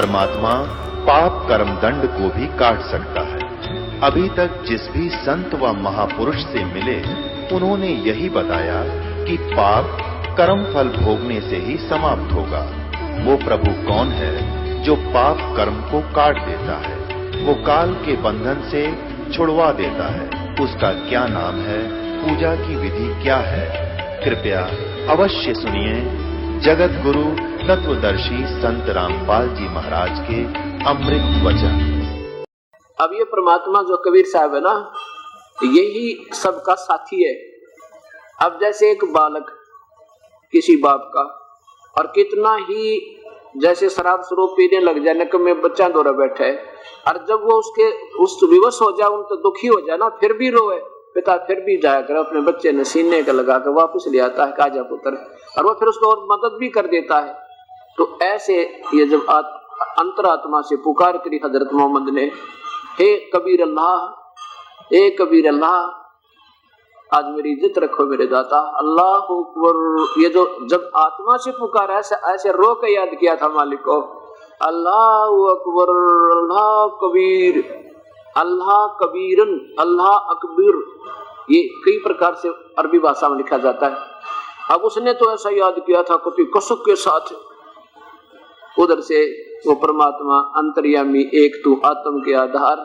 परमात्मा पाप कर्म दंड को भी काट सकता है। अभी तक जिस भी संत व महापुरुष से मिले उन्होंने यही बताया कि पाप कर्म फल भोगने से ही समाप्त होगा। वो प्रभु कौन है जो पाप कर्म को काट देता है, वो काल के बंधन से छुड़वा देता है। उसका क्या नाम है, पूजा की विधि क्या है? कृपया अवश्य सुनिए जगत गुरु तत्वदर्शी संत रामपाल जी महाराज के अमृत वचन। अब ये परमात्मा जो कबीर साहब है ना, यही सबका साथी है। अब जैसे एक बालक किसी बाप का, और कितना ही जैसे शराब स्वरूप पीने लग जाए न में बच्चा दौरा बैठा है, और जब वो उसके उस विवश हो जाए, उन तो दुखी हो जाए ना, फिर भी रोए, पिता फिर भी जाया कर अपने बच्चे ने सीने का लगा कर वापस ले आता है काजा पुत्र, और वो फिर उसको और मदद भी कर देता है। तो ऐसे ये जब अंतरात्मा से पुकार करी हजरत मोहम्मद ने, हे कबीर अल्लाह, हे कबीर अल्लाह, आज मेरी इज्जत रखो मेरे दाता, अल्लाह अकबर। ये जो जब आत्मा से पुकारा ऐसे रो के याद किया था मालिक को, अल्लाह अकबर, अल्लाह कबीर, अल्लाह कबीरन, अल्लाह अकबर, ये कई प्रकार से अरबी भाषा में लिखा जाता है। अब उसने तो ऐसा याद किया था कुछ कसुक के साथ। उधर से वो परमात्मा अंतर्यामी एक तू आत्म के आधार,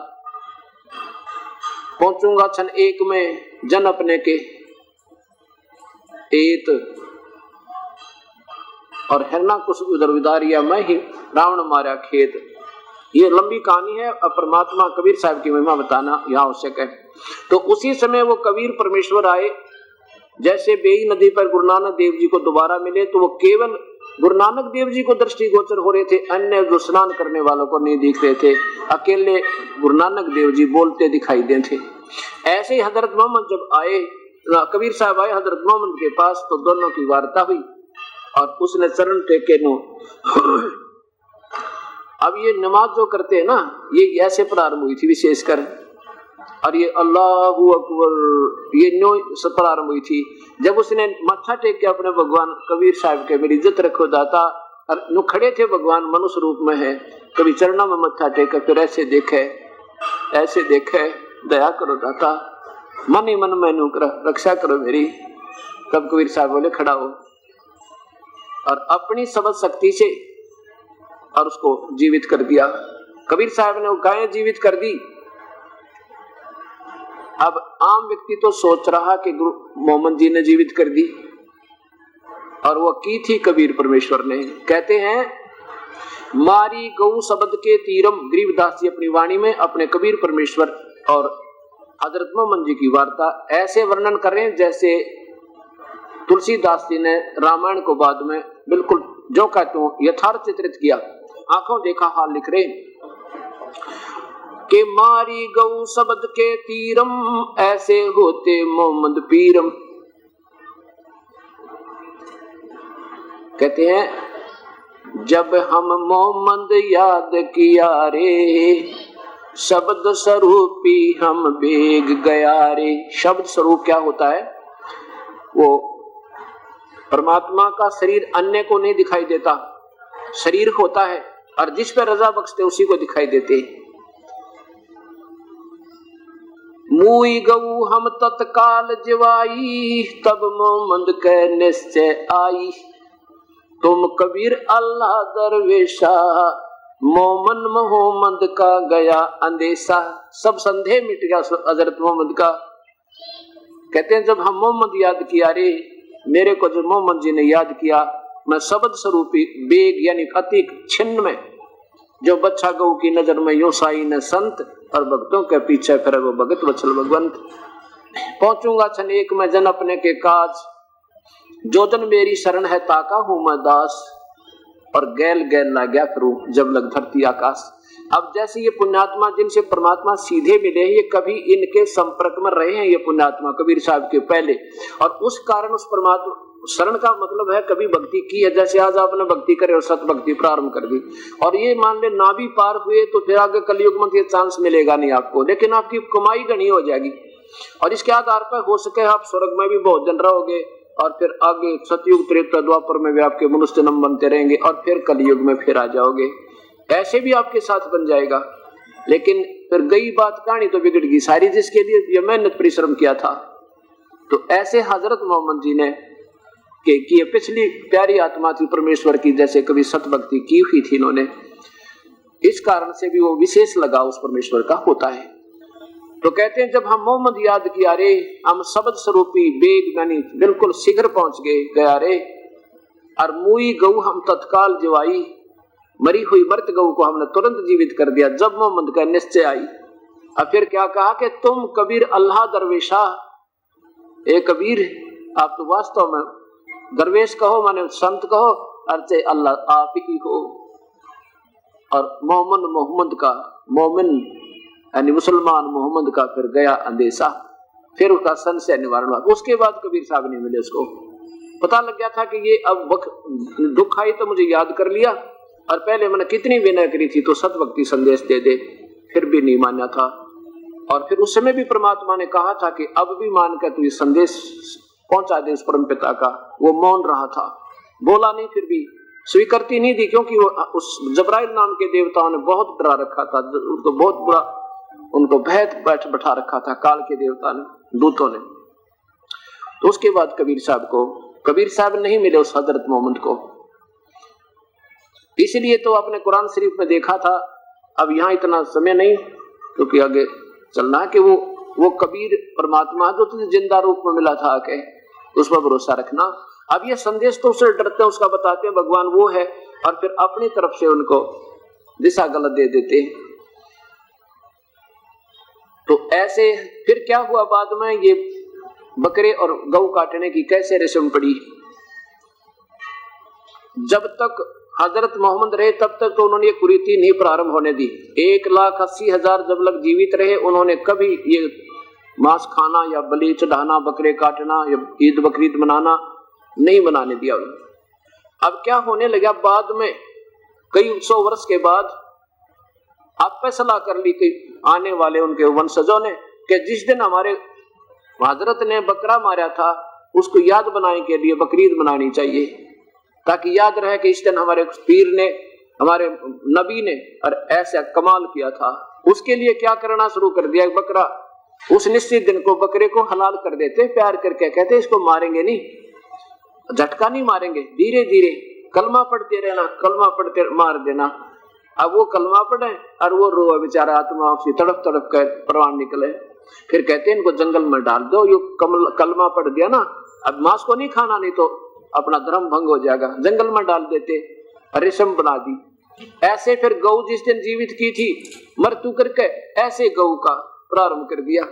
पहुंचूंगा क्षण एक में जन अपने के एत, और हिरना कुछ उधर विदारिया मैं ही रावण मारा खेत। ये लंबी कहानी है, अब परमात्मा कबीर साहब की महिमा बताना यहाँ आवश्यक है। तो उसी समय वो कबीर परमेश्वर आए, जैसे बेई नदी पर गुरु नानक देव जी को दोबारा मिले, तो वो केवल गुरु नानक देव जी को दृष्टिगोचर हो रहे थे, अन्य जो स्नान करने वालों को नहीं दिख रहे थे, अकेले गुरु नानक देव जी बोलते दिखाई दे थे। ऐसे ही हजरत मोहम्मद जब आए, कबीर साहब आए हजरत मोहम्मद के पास, तो दोनों की वार्ता हुई और उसने चरण टेके नो। अब ये नमाज जो करते हैं ना, ये ऐसे प्रारंभ हुई थी विशेषकर, और ये अल्लाहू अकबर ये नो प्रारंभ हुई थी जब उसने माथा टेक के अपने भगवान कबीर साहब के, मेरी इज्जत रखो दाता, और नो खड़े थे भगवान मनुष्य रूप में है, कभी चरणों में मत्था टेक, फिर ऐसे देखे, दया करो दाता, मन ही मन में नूकर रक्षा करो मेरी। तब कबीर साहब बोले खड़ा हो, और अपनी सबद शक्ति से और उसको जीवित कर दिया। कबीर साहब ने वो गायें जीवित कर दी। अब आम व्यक्ति तो सोच रहा कि गुरु मोहम्मद जी ने जीवित कर दी, और वो की थी कबीर परमेश्वर ने। कहते हैं मारी गौ शब्द के तीरम, गरीबदास जी अपनी वाणी में अपने कबीर परमेश्वर और हजरत मोहम्मद जी की वार्ता ऐसे वर्णन कर रहे हैं जैसे तुलसीदास जी ने रामायण को बाद में बिल्कुल जो का त्यों यथार्थ चित्रित किया, आंखों देखा हाल लिख रहे के मारी गौ शब्द के तीरम, ऐसे होते मोहम्मद पीरम। कहते हैं जब हम मोहम्मद याद किया रे, शब्द स्वरूपी हम बेग गया रे। शब्द स्वरूप क्या होता है? वो परमात्मा का शरीर अन्य को नहीं दिखाई देता, शरीर होता है, और जिस पे रजा बख्शते उसी को दिखाई देते। मुई गऊ हम तत्काल जिवाई, तब मोहम्मद के निश्चय आई। तुम कबीर अल्लाह दरवेशा, मोहम्मद का गया अंदेशा। सब संदेह मिट गया हजरत मोहम्मद का। कहते हैं जब हम मोहम्मद याद किया रे, मेरे को जो मोहम्मद जी ने याद किया, मैं शब्द स्वरूपी बेग यानी अति छिन्न में जो बच्चा गऊ की नजर में यूं साई न संत, और भक्तों के पीछे फिर वो भगत वत्सल भगवंत। पहुंचूंगा क्षण एक में जन अपने के काज, जो जन मेरी शरण है ताका हूं मैं दास, और गैल गैल ला गया करूं जब लग धरती आकाश। अब जैसे ये पुण्यात्मा जिनसे परमात्मा सीधे मिले, ये कभी इनके संपर्क में रहे हैं, ये पुण्यात्मा कबीर साहब के पहले, और उस कारण उस परमात्मा शरण का मतलब है कभी भक्ति की है। जैसे आज आपने भक्ति करे और सत भक्ति प्रारंभ कर दी, और ये मान ले ना भी पार हुए तो फिर आगे कलयुग में ये चांस मिलेगा नहीं आपको, लेकिन आपकी कमाई घनी हो जाएगी, और इसके आधार पर हो सके आप स्वर्ग में भी बहुत जन रहोगे, और फिर आगे सतयुग त्रेता द्वापर में भी आपके मनुष्य जन्म बनते रहेंगे, और फिर कलयुग में फिर आ जाओगे। ऐसे भी आपके साथ बन जाएगा। लेकिन फिर गई बात, कहानी तो बिगड़ गई सारी, जिसके लिए ये मेहनत परिश्रम किया था। तो ऐसे हजरत मोहम्मद जी ने कि पिछली प्यारी आत्मा थी परमेश्वर की, जैसे कभी सत भक्ति की हुई थी इन्होंने, इस कारण से भी वो विशेष लगाव उस परमेश्वर का होता है। तो कहते हैं जब हम मोहम्मद याद किया रे, हम शब्द स्वरूपी बेग यानी बिल्कुल शीघ्र पहुंच गया रे, और मुई गऊ हम तत्काल जिवाई, मरी हुई मृत गऊ को हमने तुरंत जीवित कर दिया जब मोहम्मद का निश्चय आई। अब फिर क्या कहा कि तुम कबीर अल्लाह दरवेशा, ए कबीर आप तो वास्तव में दरवेश कहो, माने संत कहो, अर्चे अल्लाह आप ही हो। और मोहम्मद का, मोमिन यानी मुसलमान मोहम्मद का फिर गया अंदेशा, फिर उसका संशय निवारण हुआ। उसके बाद कबीर साहब ने मिले, उसको पता लग गया था कि ये अब दुख आई तो मुझे याद कर लिया, और पहले मैंने कितनी विनय करी थी तो सतभक्ति संदेश दे दे, फिर भी नहीं माना था। और फिर उस समय भी परमात्मा ने कहा था कि अब भी मान कर तू ये संदेश पहुंचा दे उस परम पिता का। वो मौन रहा था, बोला नहीं, फिर भी स्वीकृति नहीं दी, क्योंकि वो उस जबराइल नाम के देवताओं ने बहुत डरा रखा था, उनको बहुत बुरा, उनको भय बैठा रखा था काल के देवता ने, दूतों ने। तो उसके बाद कबीर साहब नहीं मिले उस हजरत मोहम्मद को। इसलिए तो आपने कुरान शरीफ में देखा था, अब यहाँ इतना समय नहीं क्योंकि आगे चलना है, कि वो कबीर परमात्मा जो तुझे जिंदा रूप में मिला था, आके उस पर भरोसा रखना। अब ये संदेश तो उससे डरते हैं, उसका बताते हैं भगवान वो है, और फिर अपनी तरफ से उनको दिशा गलत दे देते हैं। तो ऐसे फिर क्या हुआ बाद में, ये बकरे और गऊ काटने की कैसे रस्म पड़ी। जब तक हजरत मोहम्मद रहे तब तक तो उन्होंने ये कुरीति नहीं प्रारंभ होने दी। 1,80,000 जब लग जीवित रहे, उन्होंने कभी ये मांस खाना या बलि चढ़ाना, बकरे काटना या ईद बकरीद मनाना नहीं मनाने दिया उन्होंने। अब क्या होने लगा, बाद में कई 100 वर्ष के बाद आप फैसला कर ली कि आने वाले उनके वंशजों ने कि जिस दिन हमारे हजरत ने बकरा मारा था उसको याद बनाने के लिए बकरीद मनानी चाहिए, ताकि याद रहे कि इस दिन हमारे पीर ने, हमारे नबी ने और ऐसा कमाल किया था। उसके लिए क्या करना शुरू कर दिया, बकरा उस निश्चित दिन को बकरे को हलाल कर देते, प्यार करके कहते इसको मारेंगे नहीं, झटका नहीं मारेंगे, धीरे धीरे कलमा पढ़ते रहना, कलमा पढ़ते मार देना। अब वो कलमा पढ़े और वो रोए बेचारा, आत्मा उसकी तड़प तड़प कर प्राण निकले। फिर कहते हैं इनको जंगल में डाल दो, यो कलमा पढ़ दिया ना, अब मांस को नहीं खाना, नहीं तो अपना धर्म भंग हो जाएगा, जंगल में डाल देते, रेशम बना दी। ऐसे फिर गऊ जिस दिन जीवित की थी मृत्यु करके, ऐसे गऊ का प्रारंभ कर दिया।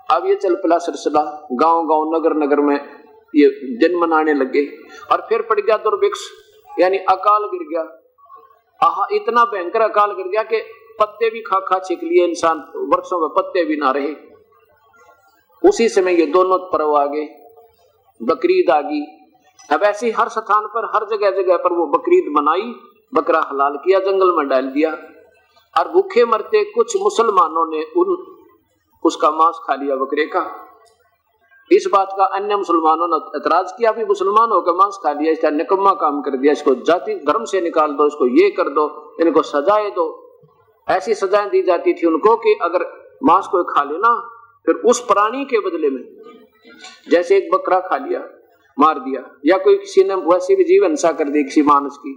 अब ये चल पड़ा सिलसिला, गांव गांव नगर नगर में ये दिन मनाने लगे। और फिर पड़ गया दुर्भिक्ष, यानी अकाल गिर गया। इतना भयंकर अकाल गिर गया कि पत्ते भी खा खा छिक लिए इंसान, वर्षों में पत्ते भी ना रहे। उसी समय ये दोनों पर्व आ गए, बकरीद आ गई। अब ऐसी हर स्थान पर, हर जगह जगह पर वो बकरीद मनाई, बकरा हलाल किया, जंगल में डाल दिया। और भूखे मरते कुछ मुसलमानों ने उसका मांस खा लिया बकरे का। इस बात का अन्य मुसलमानों ने एतराज किया, भी मुसलमान होकर मांस खा लिया, इसका निकम्मा काम कर दिया, इसको जाति धर्म से निकाल दो, इसको ये कर दो, इनको सजाएं दो। ऐसी सजाएं दी जाती थी उनको कि अगर मांस को खा लेना, फिर उस प्राणी के बदले में, जैसे एक बकरा खा लिया, मार दिया, या कोई किसी ने वैसे भी जीव हिंसा कर दी किसी मानस की,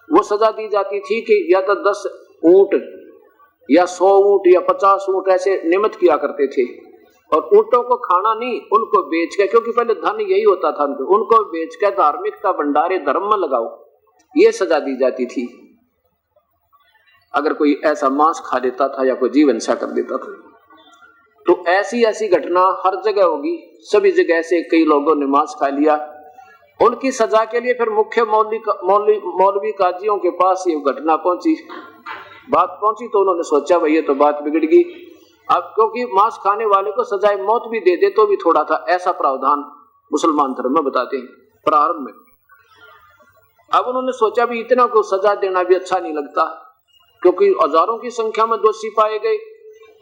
वो सजा दी जाती थी कि या तो 10 ऊंट या 100 ऊंट या 50 ऊंट ऐसे निमित्त किया करते थे। और ऊंटों को खाना नहीं, उनको बेच के, क्योंकि पहले धन यही होता था उनको बेच के धार्मिकता भंडारे धर्म में लगाओ, ये सजा दी जाती थी अगर कोई ऐसा मांस खा देता था या कोई जीव हिंसा कर देता था। तो ऐसी ऐसी घटना हर जगह होगी, सभी जगह से कई लोगों ने मांस खा लिया। उनकी सजा के लिए फिर मुख्य मौलवी काजियों के पास ये घटना पहुंची, बात पहुंची, तो उन्होंने सोचा भाई ये तो बात बिगड़ गई। अब क्योंकि मांस खाने वाले को सजाए मौत भी दे दे तो भी थोड़ा था, ऐसा प्रावधान मुसलमान धर्म में बताते हैं प्रारंभ में। अब उन्होंने सोचा भी इतना को सजा देना भी अच्छा नहीं लगता, क्योंकि हजारों की संख्या में दोषी पाए गए।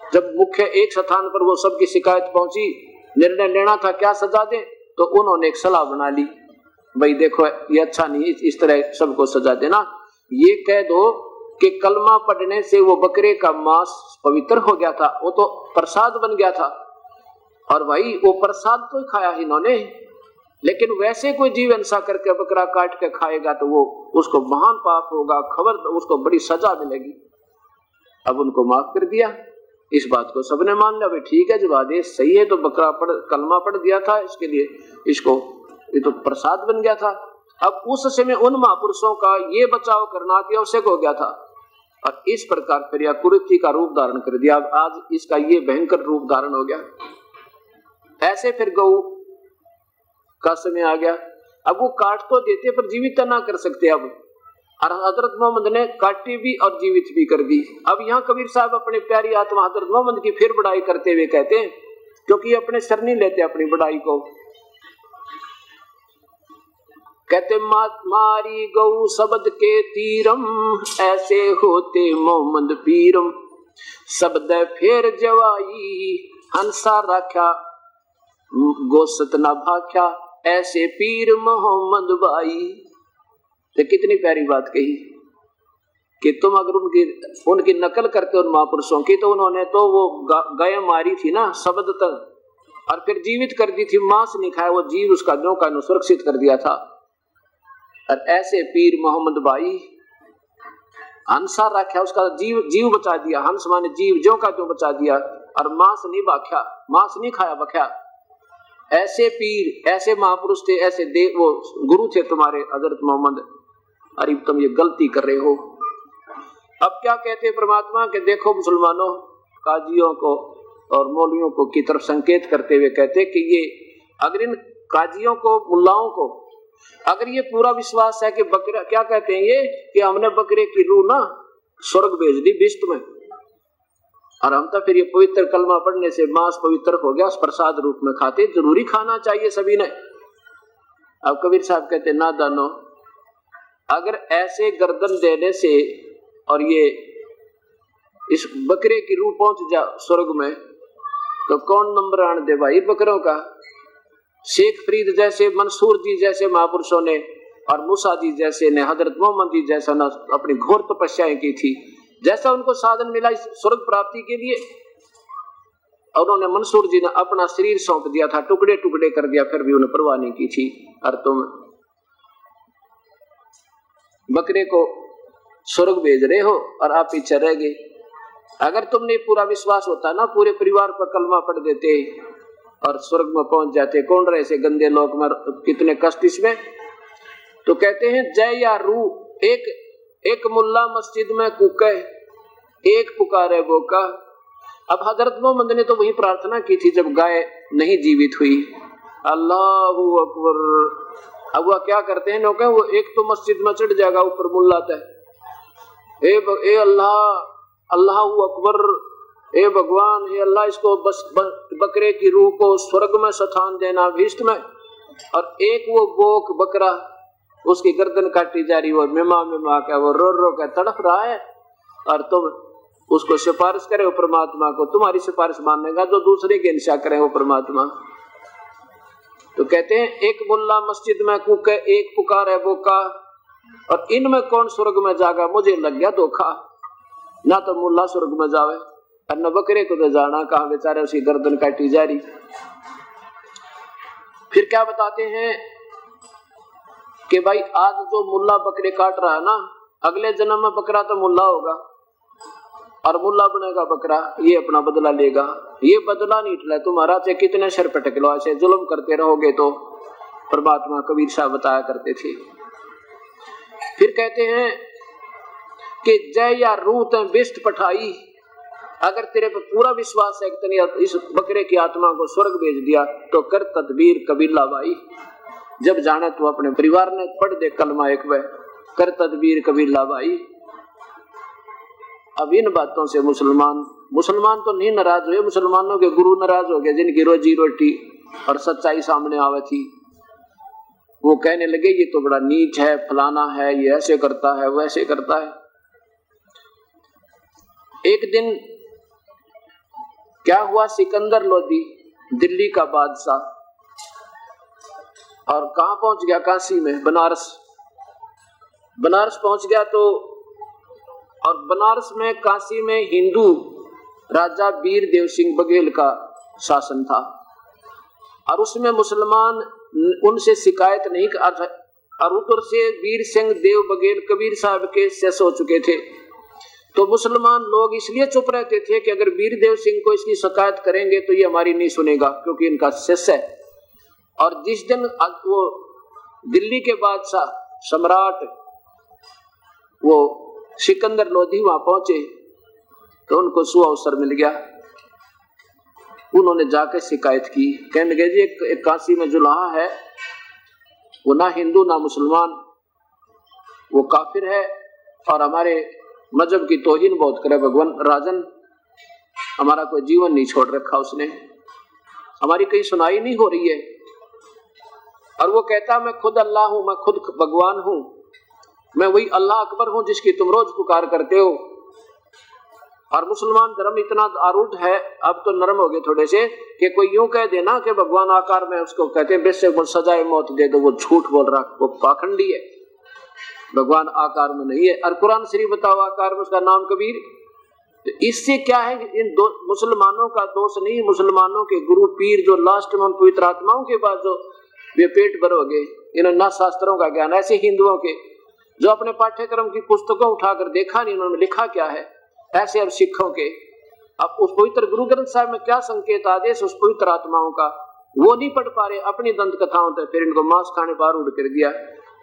जब मुख्य एक स्थान पर वो सबकी शिकायत पहुंची, निर्णय लेना था क्या सजा दें, तो उन्होंने एक सलाह बना ली, भाई देखो ये अच्छा नहीं, इस तरह सबको सजा देना। ये कह दो कि कलमा पढ़ने से वो बकरे का मांस पवित्र हो गया था, वो तो प्रसाद बन गया था। और भाई वो प्रसाद तो खाया इन्होंने, लेकिन वैसे कोई जीव हिंसा करके बकरा काट के खाएगा तो वो उसको महान पाप होगा, खबर उसको बड़ी सजा मिलेगी। अब उनको माफ कर दिया, इस बात को सबने मान लिया, भाई ठीक है जब आदेश सही है तो बकरा कलमा पढ़ दिया था इसके लिए, इसको ये तो प्रसाद बन गया था। अब उस समय उन महापुरुषों का ये बचाव करना अति आवश्यक हो गया था, और इस प्रकार फिर यह कुरीति का रूप धारण कर दिया। अब आज इसका ये भयंकर रूप धारण हो गया। ऐसे फिर गौ का समय आ गया। अब वो काट तो देते पर जीवित ना कर सकते। अब और हजरत मोहम्मद ने काटी भी और जीवित भी कर दी। अब यहाँ कबीर साहब अपनी प्यारी आत्मा हजरत मोहम्मद की फिर बड़ाई करते हुए कहते हैं, क्योंकि अपने सर नहीं लेते अपनी बड़ाई को, कहते मारी गौ शब्द के तीरम, ऐसे होते मोहम्मद पीरम, शब्द फेर जवाई, हंसा राख्या गोसत न भाख्या, ऐसे पीर मोहम्मद भाई। तो कितनी प्यारी बात कही कि तुम अगर उनकी नकल करते उन महापुरुषों की, तो उन्होंने तो वो गाय मारी थी ना शब्द तक, और फिर जीवित कर दी थी, मांस नहीं खाया, वो जीव उसका नो का नो सुरक्षित कर दिया था। और ऐसे पीर मोहम्मद भाई, हंसा रखा उसका जीव बचा दिया, हंस माने जीव, जो का जो बचा दिया, और मांस नहीं बाख्या, मांस नहीं खाया बख्या। ऐसे पीर, ऐसे महापुरुष थे, ऐसे देव वो गुरु थे तुम्हारे हजरत मोहम्मद, अरे तुम ये गलती कर रहे हो। अब क्या कहते हैं परमात्मा के, देखो मुसलमानों, काजियों को और मौलवियों को की तरफ संकेत करते हुए कहते कि ये अगर इन काजियों को, मुल्लाओं को अगर ये पूरा विश्वास है कि बकरा, क्या कहते हैं ये कि हमने बकरे की रूह ना स्वर्ग भेज दी बिस्त में, और हम तो फिर ये पवित्र कलमा पढ़ने से मांस पवित्र हो गया, उस प्रसाद रूप में खाते, जरूरी खाना चाहिए सभी ने। अब कबीर साहब कहते ना दानो, अगर ऐसे गर्दन देने से और ये इस बकरे की रूह पहुंच जा स्वर्ग में, तो कौन नंबर आने दे भाई बकरों का। शेख फरीद जैसे, मंसूर जी जैसे महापुरुषों ने, और मूसा जी जैसे ने, हजरत मोहम्मद जी जैसा ने अपनी घोर तपस्याएं की थी, जैसा उनको साधन मिला इस स्वर्ग प्राप्ति के लिए, और उन्होंने मंसूर जी ने अपना शरीर सौंप दिया था, टुकड़े टुकड़े कर दिया, फिर भी उन्हें परवाह नहीं की थी। और तुम बकरे को स्वर्ग भेज रहे हो और आप पीछे रह गए। अगर तुमने पूरा विश्वास होता ना, पूरे परिवार पर कलमा पढ़ देते और स्वर्ग में पहुंच जाते। कौन रहे ऐसे गंदे लोक में, कितने कष्ट इसमें। तो कहते हैं जय या रू, एक मुल्ला मस्जिद में कूके, एक पुकारे बोका। अब हजरत मोहम्मद ने तो वही प्रार्थना की थी जब गाय नहीं जीवित हुई, अल्लाहू अकबर। अब वह क्या करते हैं लोग, वो एक तो मस्जिद में चढ़ जाएगा ऊपर मुल्ला तय, ए अल्लाह, अल्लाहू अकबर, ए भगवान, हे अल्लाह, इसको बस बकरे की रूह को स्वर्ग में स्थान देना भीष्ट में। और एक वो बोक बकरा, उसकी गर्दन काटी जा रही, वो मिमा मिमा का वो रो रो के तड़प रहा है, और तुम उसको सिफारिश करे वो परमात्मा को, तुम्हारी सिफारिश मानेगा जो दूसरे की हिंसा करे वो परमात्मा। तो कहते हैं एक मुल्ला मस्जिद में कूके, एक पुकार है बोका, और इनमें कौन स्वर्ग में जागा। मुझे लग गया धोखा, ना तो मुल्ला स्वर्ग में जावे और न बकरे को तो जाना, कहा बेचारे उसकी गर्दन काटी जा रही। फिर क्या बताते हैं कि भाई आज जो मुल्ला बकरे काट रहा है ना, अगले जन्म में बकरा तो मुल्ला होगा और मुल्ला बनेगा बकरा, ये अपना बदला लेगा। ये बदला नहीं उठला तुम्हारा, चाहे कितने सर पटक लो, ऐसे जुल्म करते रहोगे तो। परमात्मा कबीर साहब बताया करते थे। फिर कहते हैं कि जय या रूत बिष्ट पठाई, अगर तेरे पर पूरा विश्वास है कि तूने इस बकरे की आत्मा को स्वर्ग भेज दिया, तो कर तदबीर कबीला भाई। जब जाने तो अपने परिवार ने पढ़ दे कलमा एक बार, कर तदबीर कबीला भाई। अब इन बातों से मुसलमान तो नहीं नाराज हुए, मुसलमानों के गुरु नाराज हो गए, जिनकी रोजी रोटी और सच्चाई सामने आवे थी। वो कहने लगे ये तो बड़ा नीच है, फलाना है, ये ऐसे करता है, वैसे करता है। एक दिन क्या हुआ, सिकंदर लोदी दिल्ली का बादशाह, और कहां पहुंच गया, काशी में, बनारस। बनारस पहुंच गया तो, और बनारस में काशी में हिंदू राजा वीर देव सिंह बघेल का शासन था, और उसमें मुसलमान उनसे शिकायत नहीं कर, और उधर से वीर सिंह देव बघेल कबीर साहब के शेष हो चुके थे। तो मुसलमान लोग इसलिए चुप रहते थे कि अगर वीर देव सिंह को इसकी शिकायत करेंगे तो ये हमारी नहीं सुनेगा, क्योंकि इनका शिष्य है। और जिस दिन वो दिल्ली के बादशाह सम्राट वो सिकंदर लोधी वहां पहुंचे तो उनको सुअवसर मिल गया। उन्होंने जाकर शिकायत की, कहने लगे जी एक काशी में जुलाहा है, वो ना हिंदू ना मुसलमान, वो काफिर है और हमारे मजहब की तौहीन बहुत करे। भगवान राजन हमारा कोई जीवन नहीं छोड़ रखा उसने, हमारी कहीं सुनाई नहीं हो रही है। और वो कहता मैं खुद अल्लाह हूं, मैं खुद भगवान हूं, मैं वही अल्लाह अकबर हूं जिसकी तुम रोज पुकार करते हो। और मुसलमान धर्म इतना आरूढ़ है, अब तो नरम हो गए थोड़े से, कि कोई यूं कह देना कि भगवान आकार में, उसको कहते हैं बेशक सजाए मौत दे दो, वो झूठ बोल रहा, वो पाखंडी है, भगवान आकार में नहीं है। और कुरान शरीफ बताओ आकार में, उसका नाम कबीर। तो इससे क्या है, इन दो मुसलमानों का दोष नहीं, मुसलमानों के गुरु पीर जो लास्ट में पवित्र आत्माओं के बाद जो वे पेट भर हो गए, इन्होंने ना शास्त्रों का ज्ञान, ऐसे हिंदुओं के जो अपने पाठ्यक्रम की पुस्तकों उठाकर देखा नहीं उन्होंने लिखा क्या है, ऐसे अब सिखों के अब उस पवित्र गुरु ग्रंथ साहब में क्या संकेत आदेश उस पवित्र आत्माओं का वो नहीं पढ़ पा रहे, अपनी दंत कथाओं तक फिर इनको मांस खाने पर उड़ कर दिया।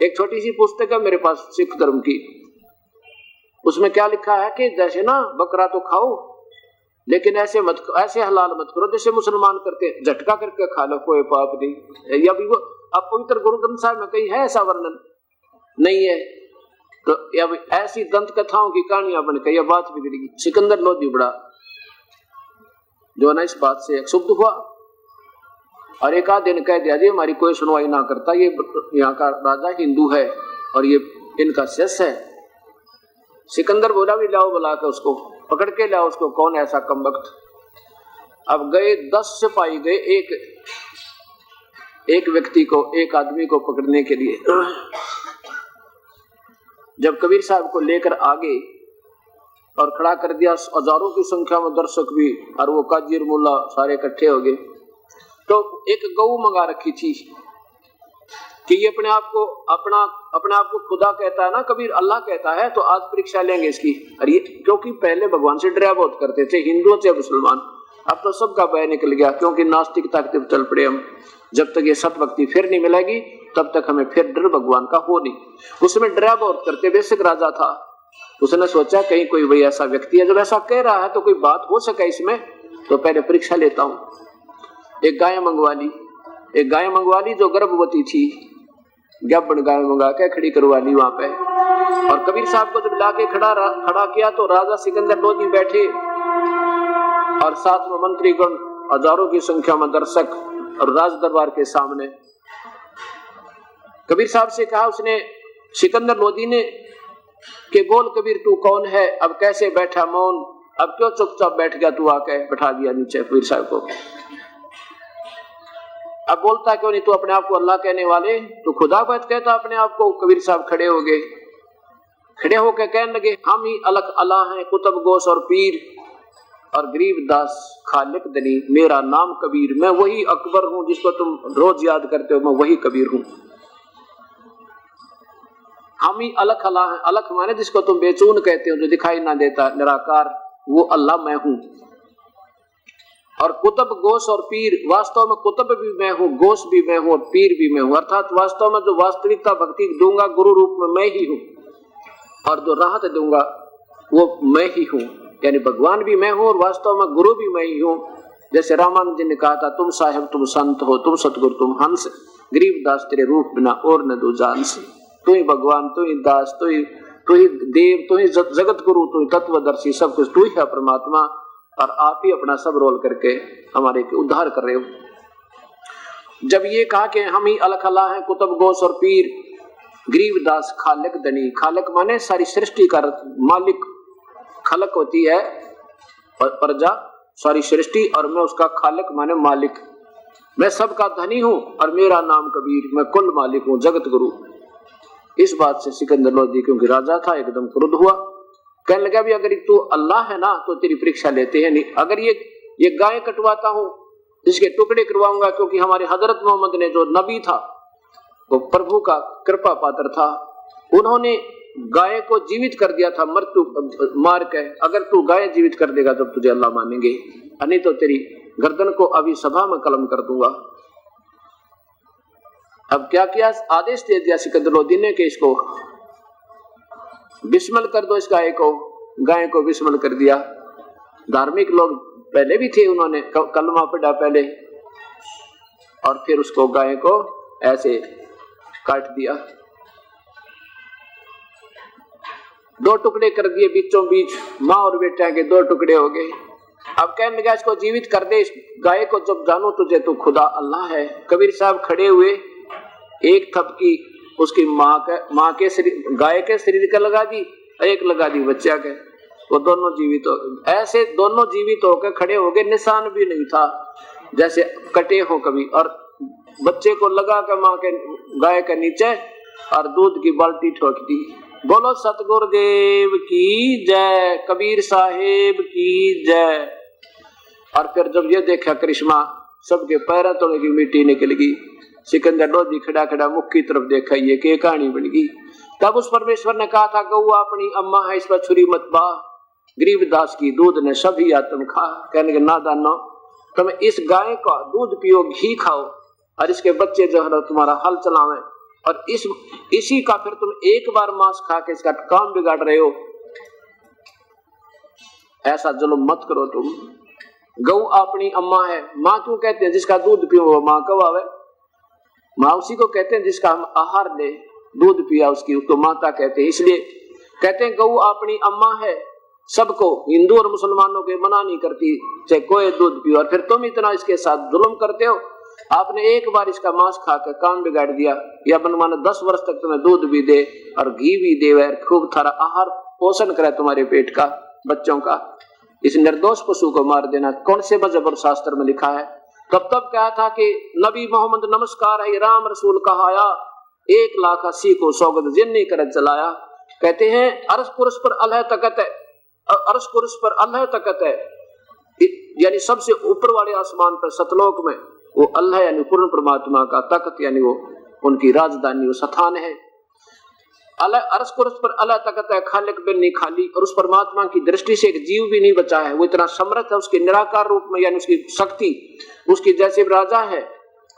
एक छोटी सी पुस्तक है मेरे पास सिख धर्म की, उसमें क्या लिखा है कि जैसे ना बकरा तो खाओ लेकिन ऐसे मत, ऐसे हलाल मत करो जैसे मुसलमान करते, झटका करके खा लो कोई पाप नहीं। या भी वो अब पवित्र गुरु ग्रंथ साहब में कहीं है ऐसा वर्णन नहीं है। तो अब ऐसी दंत कथाओं की कहानियां बन गई, बात बिगड़ी। सिकंदर लोधी बड़ा जो ना इस बात से क्षुब्ध हुआ और एक आध दिन कह दिया जी हमारी कोई सुनवाई ना करता, ये यहाँ का राजा हिंदू है और ये इनका शिष्य है। सिकंदर बोला भी लाओ, बुला के उसको पकड़ के लाओ, उसको कौन ऐसा कमबख्त। अब गए 10 सिपाही गए एक व्यक्ति को, एक आदमी को पकड़ने के लिए। जब कबीर साहब को लेकर आगे और खड़ा कर दिया, हजारों की संख्या में दर्शक भी और वो काजी मुल्ला सारे इकट्ठे हो गए। तो एक गऊ मंगा रखी थी कि ये अपने आप को खुदा कहता है ना, कबीर अल्लाह कहता है, तो आज परीक्षा लेंगे इसकी। और ये क्योंकि पहले भगवान से डरा बहुत करते थे हिंदुओं से मुसलमान, अब तो सबका भय निकल गया क्योंकि नास्तिकता की तरफ चल पड़े हम। जब तक ये सत भक्ति फिर नहीं मिलेगी तब तक हमें फिर डर भगवान का हो नहीं। उसमें डरा बहुत करते, बेशक राजा था, उसने सोचा कहीं कोई वही ऐसा व्यक्ति है जब ऐसा कह रहा है तो कोई बात हो सके इसमें, तो पहले परीक्षा लेता हूं। एक गाय मंगवा ली जो गर्भवती थी, गब्बड़ गाय मंगा के खड़ी करवा ली वहां पे। और कबीर साहब को जब लाके खड़ा किया तो राजा सिकंदर लोधी बैठे और साथ में मंत्रीगण, हजारों की संख्या में दर्शक और राज दरबार के सामने। कबीर साहब से कहा उसने, सिकंदर लोधी ने, कि बोल कबीर तू कौन है, अब कैसे बैठा मौन, अब क्यों चुपचाप बैठ गया तू, आके बैठा दिया नीचे कबीर साहब को। अब बोलता क्यों नहीं, तू अपने आप को अल्लाह कहने वाले, तू खुदा बात कहता अपने आप को। कबीर साहब खड़े हो गए, खड़े होकर कहने लगे हम ही अलग अल्लाह हैं, कुतुब गोश और पीर और गरीब दास खालिक दनी, मेरा नाम कबीर, मैं वही अकबर हूं जिसको तुम रोज याद करते हो, मैं वही कबीर हूं। हम ही अलग अल्लाह हैं, अलग माने जिसको तुम बेचून कहते हो, जो दिखाई ना देता, निराकार, वो अल्लाह मैं हूं। और कुतुब गोश और पीर, वास्तव में कुतुब भी मैं हूँ, गोश भी मैं हूँ और पीर भी मैं हूँ। अर्थात वास्तव में जो वास्तविकता भक्ति दूंगा गुरु रूप में मैं ही हूँ, और जो राहत दूंगा वो मैं ही हूँ, यानी भगवान भी मैं हूँ और वास्तव में गुरु भी मैं ही हूँ। जैसे रामानंद जी ने कहा था, तुम साहेब तुम संत हो, तुम सतगुरु तुम हंस, गरीब दास तेरे रूप बिना और न दो जान से। तू ही भगवान, तू ही दास, तू ही देव, तू ही जगत गुरु, तू ही तत्वदर्शी, सब कुछ तू ही है परमात्मा, और आप ही अपना सब रोल करके हमारे उद्धार कर रहे हो। जब ये कहा कि हम ही अलग अल्लाह हैं, कुतुब गोश और पीर, गरीब दास खालिक दनी, खालिक माने सारी सृष्टि का मालिक, खलक होती है प्रजा, सारी सृष्टि, और मैं उसका खालिक माने मालिक, मैं सबका धनी हूं और मेरा नाम कबीर, मैं कुल मालिक हूं, जगत गुरु। इस बात से सिकंदर लोधी, क्योंकि राजा था, एकदम क्रुद्ध हुआ। कहने लगा भी अगर तू अल्लाह है ना तो तेरी परीक्षा लेते हैं नहीं, अगर ये गाय कटवाता हूं, इसके टुकड़े करवाऊंगा, क्योंकि हमारे हजरत मोहम्मद ने जो नबी था वो प्रभु का कृपा पात्र था, उन्होंने गाय को जीवित कर दिया था मृत्यु मार के। अगर तू गाय जीवित कर देगा तो तुझे अल्लाह मानेंगे, नहीं तो तेरी गर्दन को अभी सभा में कलम कर दूंगा। अब क्या किया, आदेश दे दिया सिकंदर लोधी ने कि इसको विस्मल कर दो, इस गाय को विस्मल कर दिया। धार्मिक लोग पहले भी थे, उन्होंने कलमा पढ़ा पहले, और फिर उसको गाय को ऐसे काट दिया, 2 टुकड़े कर दिए, बीचों बीच माँ और बेटा के 2 टुकड़े हो गए। अब कहने लगा इसको जीवित कर दे, इस गाय को जब जानू तुझे तो खुदा अल्लाह है। कबीर साहब खड़े हुए, एक थपकी उसकी माँ के शरीर, गाय के शरीर का लगा दी, एक लगा दी बच्चा के, वो दोनों जीवित हो गए। ऐसे दोनों जीवित होकर खड़े हो गए, निशान भी नहीं था जैसे कटे हो कभी, और बच्चे को लगा कर माँ के गाय के नीचे और दूध की बाल्टी ठोक दी। बोलो सतगुरुदेव की जय, कबीर साहेब की जय। और फिर जब ये देखा करिश्मा, सबके पैरों तले की मिट्टी निकल गई। सिकंदर लोधी खड़ा खड़ा मुख की तरफ देखा, ये के कहानी बन गई। तब उस परमेश्वर ने कहा था, गौआ अपनी अम्मा है, इस पर छुरी मत बा, गरीबदास की दूध ने सभी आत्म खा। कहने के नादानो, तुम इस गाय का दूध पियो, घी खाओ, और इसके बच्चे जो है तुम्हारा हल चलावे, और इसी का फिर तुम एक बार मांस खा के इसका काम बिगाड़ रहे हो। ऐसा जुल्म मत करो तुम। गौ अपनी अम्मा है, माँ क्यों कहते हैं? जिसका दूध पियो वो माँ कब आवे? माँ उसी को कहते हैं जिसका हम आहार ले, दूध पिया उसकी, उसको माता कहते हैं। इसलिए कहते हैं गौ अपनी अम्मा है, सबको, हिंदू और मुसलमानों के मना नहीं करती चाहे कोई दूध पियो, और फिर तुम इतना इसके साथ जुल्म करते हो। आपने एक बार इसका मांस खाकर काम बिगाड़ दिया, या बनमाना 10 वर्ष तक तुम्हें दूध भी दे और घी भी दे, खूब थारा आहार पोषण करे तुम्हारे पेट का, बच्चों का, इस निर्दोष पशु को मार देना कौन से मजहब और शास्त्र में लिखा है? तब कहा था कि नबी मोहम्मद नमस्कार है, राम रसूल कहाया, 1,80,000 को सौगत जिन्नी कर चलाया। कहते हैं अर्श पुरुष पर अल्लाह तकत है, अर्श पुरुष पर अल्लाह तकत है, यानी सबसे ऊपर वाले आसमान पर सतलोक में वो अल्लाह यानी पूर्ण परमात्मा का तकत, यानी वो उनकी राजधानी, वो स्थान है। अर्श पुरुष पर अल्लाह तकत है, खालिक बिन नहीं खाली, और उस परमात्मा की दृष्टि से एक जीव भी नहीं बचा है। वो इतना समर्थ है, उसके निराकार रूप में, यानी उसकी शक्ति, उसकी जैसे राजा है,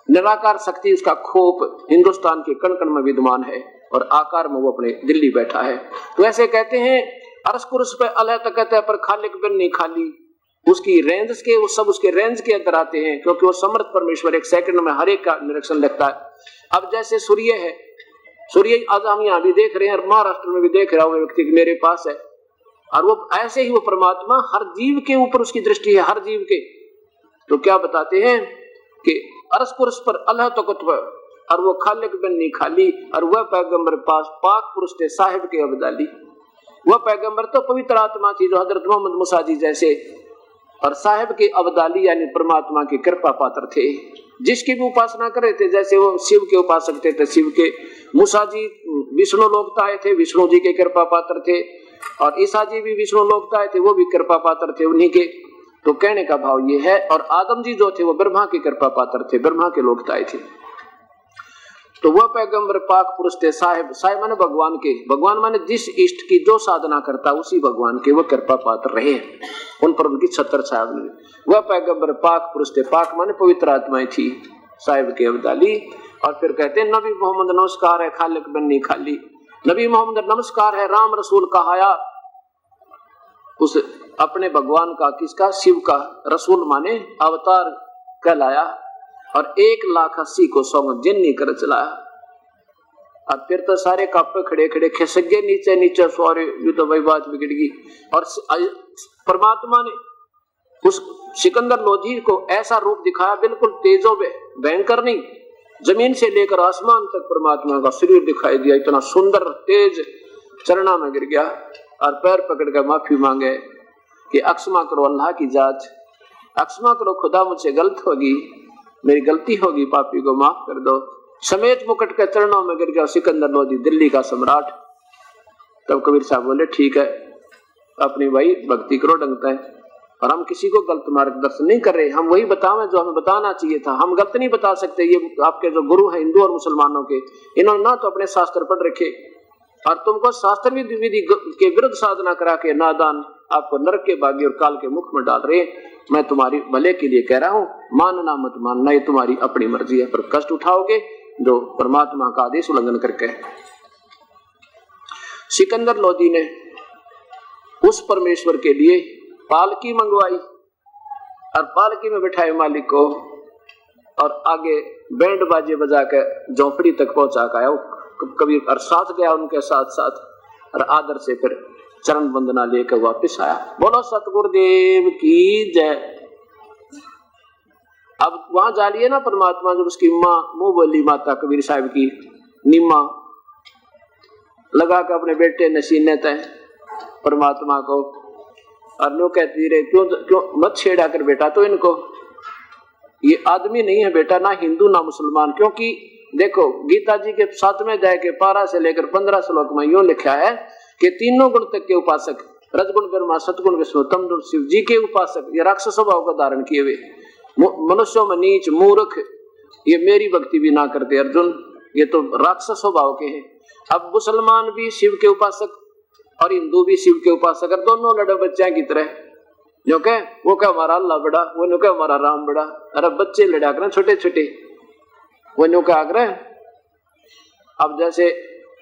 निराकार शक्ति उसका खोप हिंदुस्तान के कण कण में विद्यमान है, और आकार में वो अपने दिल्ली बैठा है। तो ऐसे कहते हैं अर्श पुरुष पे अल्लाह तकत है, पर खालिक बिन नहीं खाली, उसकी रेंज के, वो सब उसके रेंज के अंदर आते हैं, क्योंकि वो समर्थ परमेश्वर एक सेकंड में हर एक का निरीक्षण लगता है। अब जैसे सूर्य है, सूर्य आज हम यहाँ भी देख रहे हैं, और महाराष्ट्र में भी देख रहा हूँ व्यक्ति मेरे पास है, और वो ऐसे ही वो परमात्मा हर जीव के ऊपर उसकी दृष्टि है, हर जीव के। तो क्या बताते हैं कि अर्श पुरुष पर अल्लाह तकत है, और वो खालिक बिन नहीं खाली, और वह पैगंबर पास पाक पुरुष थे साहिब के अब्दाली। वह पैगंबर तो पवित्र आत्मा थी जो हजरत मोहम्मद मूसा जी जैसे, और साहिब के अब्दाली यानी परमात्मा के कृपा पात्र थे, जिसकी भी उपासना कर रहे थे। जैसे वो शिव के उपासक थे, तो शिव के, मूसा जी विष्णु लोकता आए थे, विष्णु जी के कृपा पात्र थे, और ईसा जी भी विष्णु लोकता आए थे, वो भी कृपा पात्र थे उन्हीं के। तो कहने का भाव ये है, और आदम जी जो थे वो ब्रह्मा के कृपा पात्र थे, ब्रह्मा के लोकता आए थे। तो वह पैगंबर पाक पुरुष थे साहिब, साहिब माने भगवान के, भगवान माने जिस इष्ट की जो साधना करता उसी भगवान के वो कृपा पात्र रहे, उन पर उनकी छत्र साहब ने। वह पैगंबर पाक पुरुष थे, पाक माने पवित्र आत्माएं थी, साहिब के अब्दाली। और फिर कहते हैं नबी मोहम्मद नमस्कार है, खालिक बिन नहीं खाली, नबी मोहम्मद नमस्कार है, राम रसूल कहाया, उस अपने भगवान का, किसका? शिव का रसूल माने अवतार कहलाया, और 1,80,000 को सौगंध जिन्नी कर चलाया। और फिर तो सारे कापे खड़े खड़े खिसक गए नीचे नीचे, सारे ये तो वही बात बिगड़ गई। और परमात्मा ने उस सिकंदर लोधी को ऐसा रूप दिखाया, बिल्कुल तेजो में, भयंकर नहीं, जमीन से लेकर आसमान तक परमात्मा का शरीर दिखाई दिया, इतना सुंदर तेज, चरणा में गिर गया और पैर पकड़ कर माफी मांगे कि अक्षमा करो अल्लाह की जात, अक्षमा करो खुदा, मुझसे गलत होगी, मेरी गलती होगी, पापी को माफ कर दो। समेत मुकुट के चरणों में गिर गया सिकंदर लोधी, दिल्ली का सम्राट। तब कबीर साहब बोले ठीक है, अपनी भाई भक्ति करो ढंग है, और हम किसी को गलत मार्गदर्शन नहीं कर रहे, हम वही बतावें जो हमें बताना चाहिए था, हम गलत नहीं बता सकते। ये आपके जो गुरु हैं हिंदू और मुसलमानों के, इन्होंने ना तो अपने शास्त्र पढ़ रखे और तुमको शास्त्र विधि के विरुद्ध साधना करा के नादान आपको नरक के बागी और काल के मुख में डाल रहे। मैं तुम्हारी भले के लिए कह रहा हूँ, मानना मत मानना ये तुम्हारी अपनी मर्जी है, पर कष्ट उठाओगे जो परमात्मा का आदेश उल्लंघन करके। सिकंदर लोधी ने उस परमेश्वर के लिए पालकी मंगवाई और पालकी में बिठाए मालिक को, और आगे बैंड बाजे बजा के झोपड़ी तक पहुंचा गया कबीर, और साथ गया उनके साथ साथ, और आदर से फिर चरण वंदना लेकर वापस आया। बोलो सतगुरुदेव की जय। अब वहां जा लिए ना परमात्मा, जब उसकी माँ मुंह बोली माता कबीर साहब की नीमा लगा कर अपने बेटे नसीने तय परमात्मा को, और लो कहती रहे क्यों मत छेड़ा कर बेटा, तो इनको ये आदमी नहीं है बेटा, ना हिंदू ना मुसलमान। क्योंकि देखो गीता जी के 7वें अध्याय के 12 से लेकर 15 श्लोक में यूं लिखा है कि तीनों गुण तक के उपासक, रजगुण ब्रह्मा सतगुण विष्णु तम गुण शिव जी के उपासक, ये राक्षस स्वभाव का धारण किए हुए मनुष्यों में नीच मूर्ख, ये मेरी भक्ति भी ना करते अर्जुन, ये तो राक्षस स्वभाव के हैं। अब मुसलमान भी शिव के उपासक और हिंदू भी शिव के उपासक, और दोनों लड़े बच्चे की तरह, जो कह वो क्या हमारा अल्लाह बड़ा, वो नो क्या हमारा राम बड़ा। अरे बच्चे लड़ा कर छोटे छोटे, वो नो क्या आग्रह। अब जैसे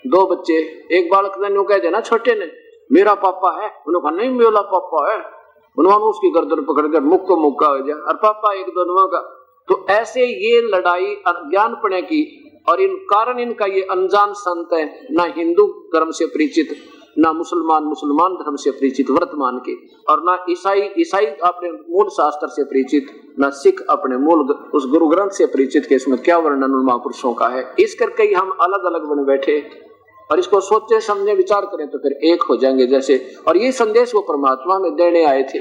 दो बच्चे, एक बालक ने नो कह देना छोटे ने मेरा पापा है, उन्होंने कहा नहीं मेरा पापा है, उन्होंने उसकी गर्दन पकड़कर मुक्का मुक्का हो जाए, और पापा एक दोनों का। तो ऐसे ये लड़ाई अज्ञान पने की, और इन कारण इनका ये अनजान संत है, ना हिंदू धर्म से परिचित, ना मुसलमान धर्म से परिचित वर्तमान के, और ना ईसाई अपने मूल शास्त्र से परिचित, ना सिख अपने मूल उस गुरु ग्रंथ से परिचित के इसमें क्या वर्णन उन महापुरुषों का है। इस करके ही हम अलग अलग बन बैठे, और इसको सोचे समझे विचार करें तो फिर एक हो जाएंगे जैसे। और ये संदेश वो परमात्मा में देने आए थे।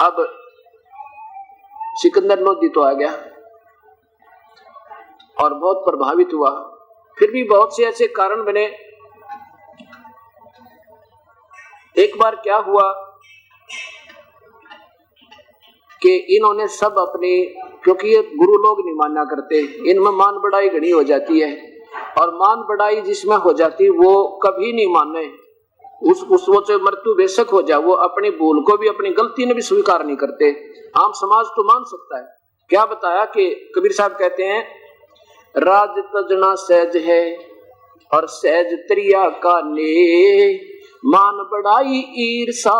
अब सिकंदर लोधी तो आ गया और बहुत प्रभावित हुआ, फिर भी बहुत से ऐसे कारण बने। एक बार क्या हुआ कि इन्होंने सब अपनी, क्योंकि ये गुरु लोग नहीं माना करते, इनमें मान बढ़ाई घनी हो जाती है, और मान बढ़ाई जिसमें हो जाती वो कभी नहीं माने, उस वो से मृत्यु बेशक हो जाए, वो अपनी भूल को भी अपनी गलती ने भी स्वीकार नहीं करते। आम समाज तो मान सकता है। क्या बताया कि कबीर साहब कहते हैं राज तजना सहज है और सहज त्रिया का ने, मान बढ़ाई ईर्षा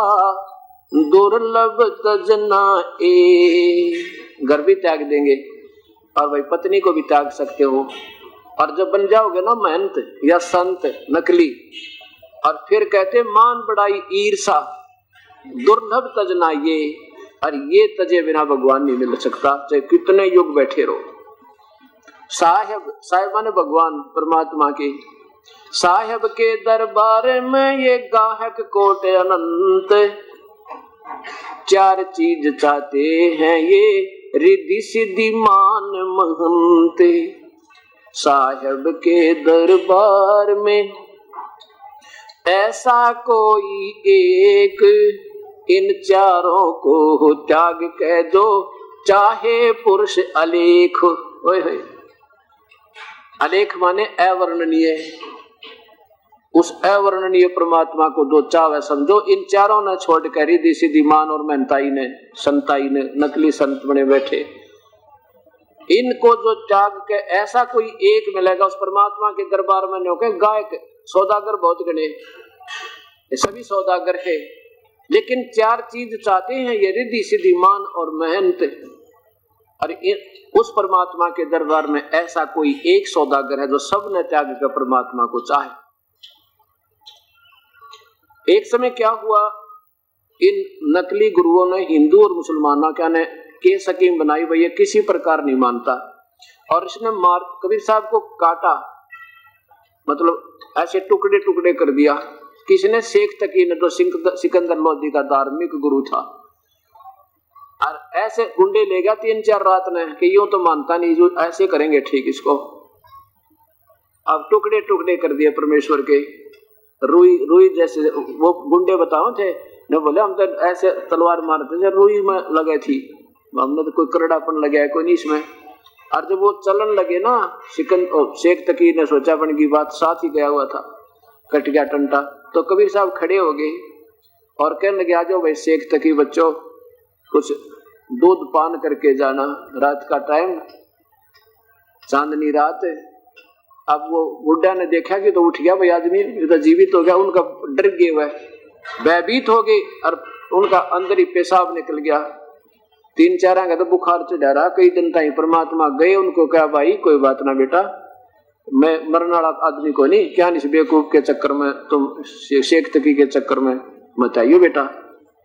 दुर्लभ तजना ए। घर भी त्याग देंगे और भाई पत्नी को भी त्याग सकते हो, और जब बन जाओगे ना महंत या संत नकली, और फिर कहते मान बढ़ाई ईर्षा दुर्लभ तजना ये, और ये तजे बिना भगवान नहीं मिल सकता, चाहे कितने युग बैठे रहो। साहेब माने भगवान परमात्मा के, साहेब के दरबार में ये गाहक कोट अनंत, चार चीज चाहते हैं ये रिद्धि सिद्धि मान महंत। साहेब के दरबार में ऐसा कोई एक, इन चारों को त्याग कह दो चाहे पुरुष अलेख। ओए होए, अलेख माने अवर्णनीय, उस अवर्णनीय परमात्मा को दो चावे समझो। इन चारों ने छोड़ कर रिद्धि सिद्धि मान और मेहनताई ने संताई ने नकली संत बने बैठे, इनको जो त्याग के ऐसा कोई एक मिलेगा उस परमात्मा के दरबार में। नो के गायक सौदागर बहुत गणे, ये सभी सौदागर है, लेकिन चार चीज चाहते हैं ये रिद्धि सिद्धि मान और मेहनत। और उस परमात्मा के दरबार में ऐसा कोई एक सौदागर है जो सब ने त्याग कर परमात्मा को चाहे। एक समय क्या हुआ, इन नकली गुरुओं ने हिंदू और मुसलमानों क्या ने के स्कीम बनाई, भैया किसी प्रकार नहीं मानता, और इसने मार कबीर साहब को काटा, मतलब ऐसे टुकड़े टुकड़े कर दिया किसने? शेख तकी ने, जो सिकंदर लोदी का धार्मिक गुरु था। और ऐसे गुंडे ले गया 3-4 रात ने कि यूं तो मानता नहीं, जो ऐसे करेंगे ठीक इसको। अब टुकड़े टुकड़े कर दिए परमेश्वर के, रुई जैसे वो गुंडे बताओ थे ने, बोले हम तो ऐसे तलवार मारते थे, रुई में लगे थी, हमने तो कोई करड़ापन लगा है कोई नहीं इसमें। और जब वो चलन लगे ना, शेख तकी ने सोचा अपन की बात, साथ ही गया हुआ था, कट गया टंटा। तो कबीर साहब खड़े हो गए और कहने लगे, आ जाओ भाई शेख तकी बच्चों, कुछ दूध पान करके जाना, रात का टाइम, चांदनी रात। अब वो बुढ़ा ने देखा कि तो उठ गया भाई आदमी, तो जीवित हो गया, उनका डर गए हुए भयभीत हो गई और उनका अंदर ही पेशाब निकल गया। 3-4 का तो बुखार चढ़ा रहा कई दिन तक। परमात्मा गए, उनको कहा भाई कोई बात ना बेटा, मैं मरने वाला आदमी को नहीं, क्या इस बेवकूफ के चक्कर में तुम शेख तकी के चक्कर में मत आइयो बेटा,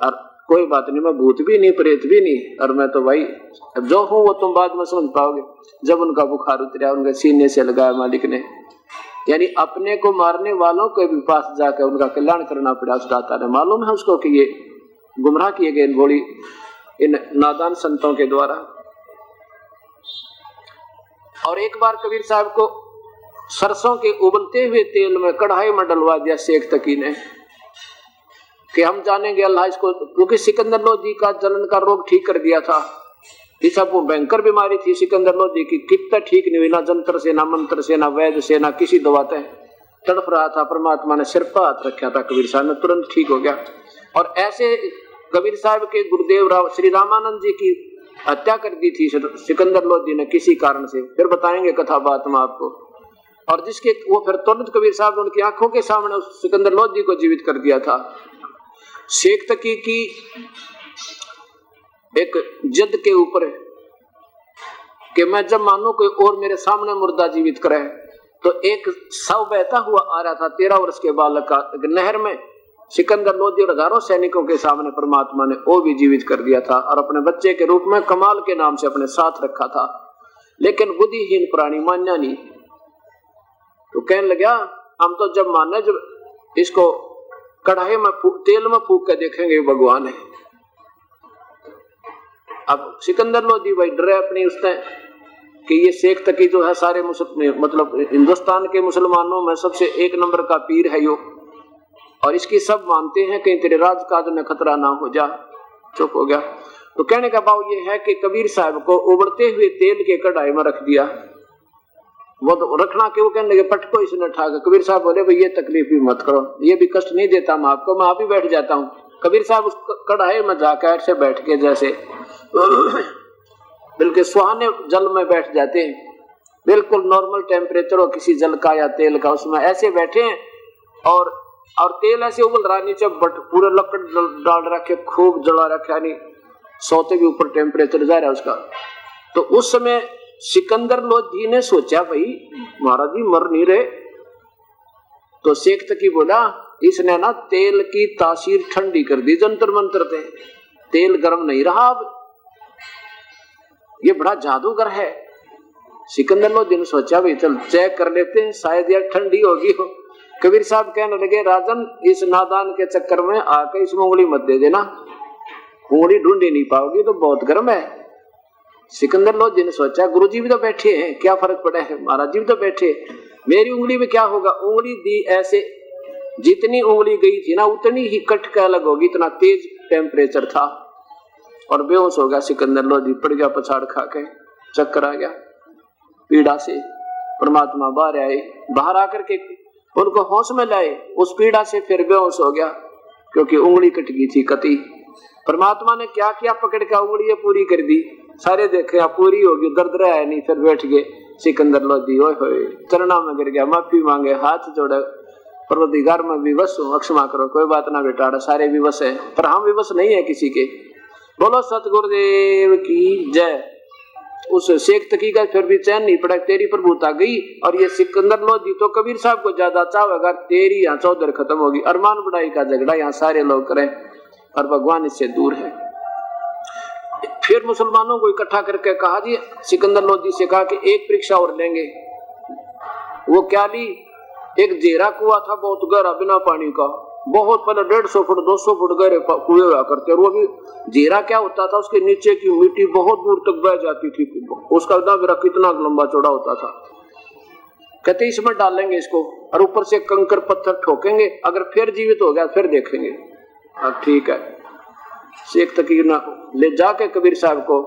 और कोई बात नहीं, मैं भूत भी नहीं प्रेत भी नहीं, और मैं तो भाई जो हूँ वो तुम बाद में समझ पाओगे। जब उनका बुखार उतरा, उनके सीने से लगाया मालिक ने, यानी अपने को मारने वालों के भी पास जाकर उनका कल्याण करना पड़ा उस दाता ने। मालूम है उसको कि ये गुमराह किए गए घोड़ी इन नादान संतों के द्वारा। और एक बार कबीर साहब को सरसों के उबलते हुए तेल में कढ़ाई में डलवा दिया शेख तकी ने कि हम जानेंगे अल्लाह इसको, क्योंकि सिकंदर लोदी का जलन का रोग ठीक कर दिया था। इस वो भयंकर बीमारी थी सिकंदर लोदी की, कितना ठीक नहीं हुई, ना जंत्र से, ना मंत्र से, ना वैद्य से, ना किसी दवा से तड़फ रहा था। परमात्मा ने सिर पर हाथ रखा था, कबीर साहब ने तुरंत ठीक हो गया। और ऐसे कबीर साहब के गुरुदेव श्री रामानंद जी की हत्या कर दी थी सिकंदर लोदी ने किसी कारण से, फिर बताएंगे कथा बात में आपको। और जिसके वो फिर तुरंत कबीर साहब ने उनकी आंखों के सामने उस सिकंदर लोदी को जीवित कर दिया था। शेख तकी की एक जिद के ऊपर कि मैं जब मानू कोई और मेरे सामने मुर्दा जीवित करे, तो एक शव बहता हुआ आ रहा था 13 वर्ष के बालक का नहर में। सिकंदर लोदी और हजारों सैनिकों के सामने परमात्मा ने वो भी जीवित कर दिया था और अपने बच्चे के रूप में कमाल के नाम से अपने साथ रखा था। लेकिन बुद्धिहीन प्राणी मान्या नहीं, तो कहने लगा हम तो जब माने, जब इसको कढ़ाई में तेल में फूक के देखेंगे भगवान है। अब सिकंदर लोदी भाई डरे अपनी उसने कि ये शेख तकी जो है सारे मतलब हिंदुस्तान के मुसलमानों में सबसे 1 नंबर का पीर है यो, और इसकी सब मानते हैं कहीं तेरे राजकाज में खतरा ना हो जा। चुप हो गया। तो कहने का भाव ये है कि कबीर साहब को उबलते हुए तेल के कढ़ाई में रख दिया। वो तो रखना के वो कहने लगे पटको इसने ठाक। कबीर साहब बोले भाई ये तकलीफ भी मत करो, ये भी कष्ट नहीं देता मैं आपको, मैं आप ही बैठ जाता हूँ। कबीर साहब उस कढ़ाई में जाकर से बैठ के जैसे बिल्कुल सुहाने जल में बैठ जाते हैं, बिल्कुल नॉर्मल टेम्परेचर हो किसी जल का या तेल का, उसमें ऐसे बैठे हैं और तेल ऐसे उबल रहा, नीचे पूरे लकड़ डाल रखे, खूब जला रखा, नहीं 100 से भी ऊपर टेम्परेचर जा रहा है उसका। तो उस समय सिकंदर लोदी ने सोचा भाई महाराज जी मर नहीं रहे, तो शेख तकी बोला इसने ना तेल की तासीर ठंडी कर दी जंतर मंतर थे, तेल गर्म नहीं रहा, अब ये बड़ा जादूगर है। सिकंदर लोदी ने सोचा भाई चल चेक कर लेते हैं, शायद यार ठंडी होगी हो। कबीर साहब कहने लगे राजन इस नादान के चक्कर में आके इसमें उंगली मत दे देना, उंगली ढूंढी नहीं पाओगी तो बहुत गर्म है। सिकंदर लोदी ने सोचा गुरुजी भी तो बैठे हैं, क्या फर्क पड़ा है, महाराज जी भी तो बैठे, मेरी उंगली में क्या होगा। उंगली दी ऐसे, जितनी उंगली गई थी ना उतनी ही कट के अलग होगी, इतना तेज टेम्परेचर था। और बेहोश हो गया सिकंदर लोदी, पड़ गया पछाड़ खा के, चक्कर आ गया पीड़ा से। परमात्मा बाहर आए, बाहर आकर के उनको होश में लाए, उस पीड़ा से फिर बेहोश हो गया क्योंकि उंगली कट गई थी कती। परमात्मा ने क्या किया, पकड़ के उंगली पूरी कर दी, सारे देखे पूरी होगी, दर्द रहा है नहीं, फिर बैठ गए। सिकंदर लोदी ओए होए चरणा में गिर गया, माफी मांगे, हाथ जोड़े, परवरदिगार में विवश हूँ, क्षमा करो, कोई बात ना बेटा, सारे विवश है पर हम विवश नहीं है किसी के। बोलो सतगुरुदेव की जय। उस शेख तकी का फिर भी चैन नहीं पड़ा, तेरी प्रभुता गई। और ये सिकंदर लोदी तो कबीर साहब को ज्यादा चाहेगा, तेरी यहाँ चौधर खत्म होगी, अरमान बुढ़ाई का झगड़ा यहाँ सारे लोग करें और भगवान इससे दूर है। फिर मुसलमानों को इकट्ठा करके कहा जी, सिकंदर लोदी से कहा कि एक परीक्षा और लेंगे। वो क्या ली, एक जेरा कुआ था बहुत गहरा बिना पानी का, बहुत पहले 150 फुट 200 फुट गहरे कुएं हुआ करते, और वो भी जीरा क्या होता था, उसके नीचे की मिट्टी बहुत दूर तक बह जाती थी, उसका दायरा कितना लंबा चौड़ा होता था। कहते इसमें डालेंगे इसको और ऊपर से कंकर पत्थर ठोकेंगे, अगर फिर जीवित हो गया फिर देखेंगे। अब ठीक है, शेख तकी ना ले जाके कबीर साहब को,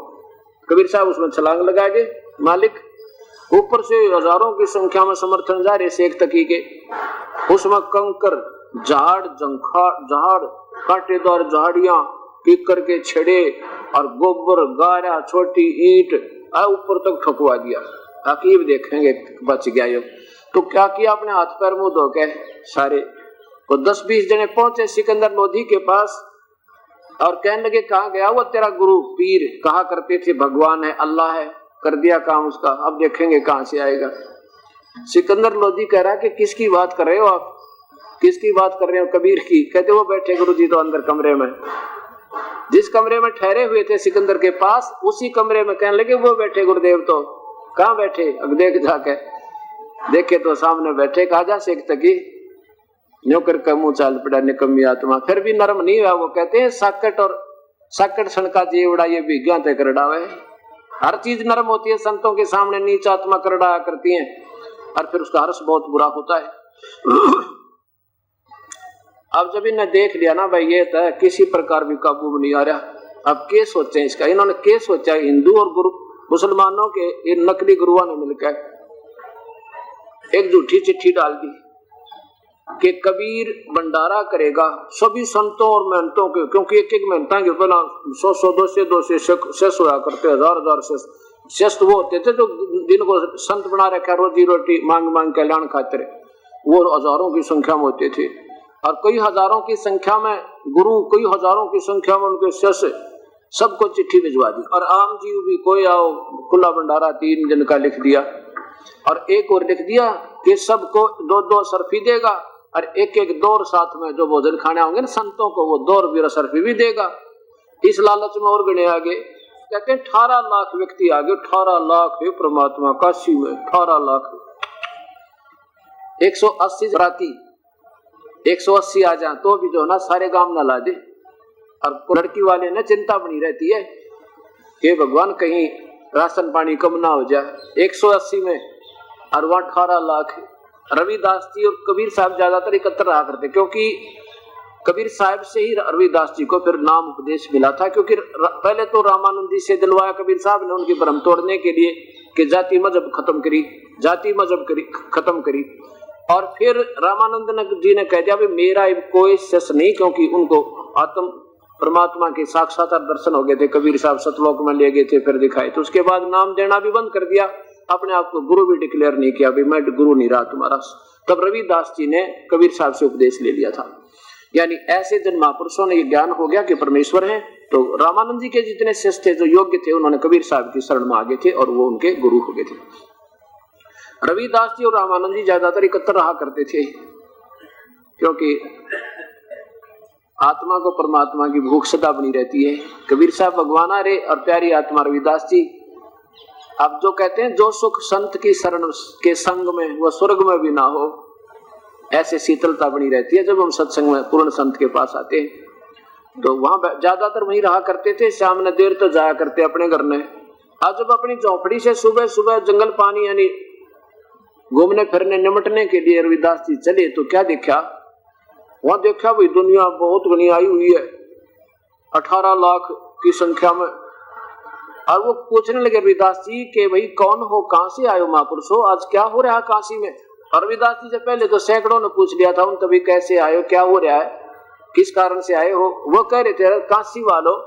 कबीर साहब उसमें छलांग लगाएंगे, मालिक ऊपर से हजारों की संख्या में समर्थन जा रहे शेख तकी के, उसमें कंकर झाड़ झाड़ कांटेदार झाड़ियां कीकर के छड़े और गोबर गारा छोटी ईंट ऊपर तक ठुकवा दिया ताकि ये देखेंगे बच गया ये। तो क्या किया, अपने हाथ पैर मुंह धो के सारे वो 10-20 जने पहुंचे सिकंदर लोधी के पास और कहने लगे कहाँ गया वो तेरा गुरु पीर, कहा करते थे भगवान है अल्लाह है, कर दिया काम उसका, अब देखेंगे कहां से आएगा। सिकंदर लोधी कह रहा है कि किसकी बात कर रहे हो आप, किसकी बात कर रहे हो? कबीर की। कहते वो बैठे गुरुजी तो अंदर कमरे में, जिस कमरे में ठहरे हुए थे सिकंदर के पास उसी कमरे में कहने लगे वो बैठे गुरुदेव। तो कहाँ बैठे? अब देख जाके देखे तो सामने बैठे। कहा जा शेख तकी न्यू कर मुंह चाल पड़ा निकम्मी आत्मा, फिर भी नरम नहीं हुआ। वो कहते हैं साकट और साकट सनका जीवड़ा ये विज्ञान तय कर डावे, हर चीज नरम होती है, संतों के सामने नीच आत्मा कर डाया करती है और फिर उसका हर्ष बहुत बुरा होता है। अब जब इन्हें देख लिया ना भाई ये तो किसी प्रकार भी काबू में नहीं आ रहा, अब क्या सोचे इसका? इन्होंने क्या सोचा, हिंदू और गुरु मुसलमानों के इन नकली गुरुओं ने मिलकर एक झूठी चिट्ठी डाल दी कि कबीर भंडारा करेगा सभी संतों और मेहनतों के, क्योंकि एक मेहनता के पहला 100-200 शेष हुआ करते, हजार शेष वो होते थे जो जिनको संत बना रखा रोजी रोटी मांग मांग के लान खाते, वो हजारों की संख्या में होते थे और कई हजारों की संख्या में गुरु, कई हजारों की संख्या में उनके शिष्य, सबको चिट्ठी भिजवा दी। और आम जीव भी कोई आओ खुला भंडारा 3 दिन का लिख दिया और एक और लिख दिया कि सबको 2-2 सर्फी देगा और एक दौर साथ में जो भोजन खाने होंगे ना संतों को वो 2 रुपये सर्फी भी देगा। इस लालच में और गणे आगे कहते हैं 18 लाख व्यक्ति आगे, 18 लाख है परमात्मा काशी में, 18 लाख 180 राती 180 आ जाए तो भी जो ना सारे गांव न ला दे। और लड़की वाले ने चिंता बनी रहती है कि भगवान कहीं राशन पानी कम ना हो जाए। 180 में और वहां 18 लाख। रविदास जी और कबीर साहब ज्यादातर एकत्र रहा करते, क्योंकि कबीर साहब से ही रविदास जी को फिर नाम उपदेश मिला था। क्योंकि पहले तो रामानंद जी से दिलवाया कबीर साहब ने उनकी भ्रम तोड़ने के लिए कि जाति मजहब खत्म करी, जाति मजहब खत्म करी। और फिर रामानंद जी ने कह दिया भी मेरा कोई शेष नहीं, क्योंकि उनको आत्म परमात्मा के साक्षात्कार दर्शन हो गए थे, कबीर साहब सतलोक में ले गए थे फिर दिखाए। तो उसके बाद नाम देना भी बंद कर दिया, अपने आप को गुरु भी डिक्लेयर नहीं किया, भी मैं गुरु नहीं रहा तुम्हारा। तब रविदास जी ने कबीर साहब से उपदेश ले लिया था। यानी ऐसे जन महापुरुषों ने ये ज्ञान हो गया कि परमेश्वर है। तो रामानंद जी के जितने शिष्य थे जो योग्य थे उन्होंने कबीर साहब की शरण में आ गए थे और वो उनके गुरु हो गए थे। रविदास जी और रामानंद जी ज्यादातर एकत्र रहा करते थे, क्योंकि आत्मा को परमात्मा की भूख सदा बनी रहती है। कबीर साहब भगवान आ रहे और प्यारी आत्मा रविदास जी। अब जो कहते हैं जो सुख संत की शरण के संग में वो स्वर्ग में भी ना हो, ऐसे शीतलता बनी रहती है। जब हम सत्संग में पूर्ण संत के पास आते हैं तो वहां ज्यादातर वहीं रहा करते थे, शाम ने देर तो जाया करते अपने घर में। आज जब अपनी झोपड़ी से सुबह सुबह जंगल पानी यानी घूमने फिरने निमटने के लिए रविदास जी चले तो क्या देखा? वहां देखा भाई दुनिया बहुत घनी आई हुई है 18 लाख की संख्या में। और वो पूछने लगे रविदास जी के भाई कौन हो, कहां से आयो महापुरुष हो, आज क्या हो रहा है काशी में? और रविदास जी से पहले तो सैकड़ों ने पूछ लिया था उन, तभी कैसे आयो, क्या हो रहा है, किस कारण से आए हो? वो कह रहे थे काशी वालों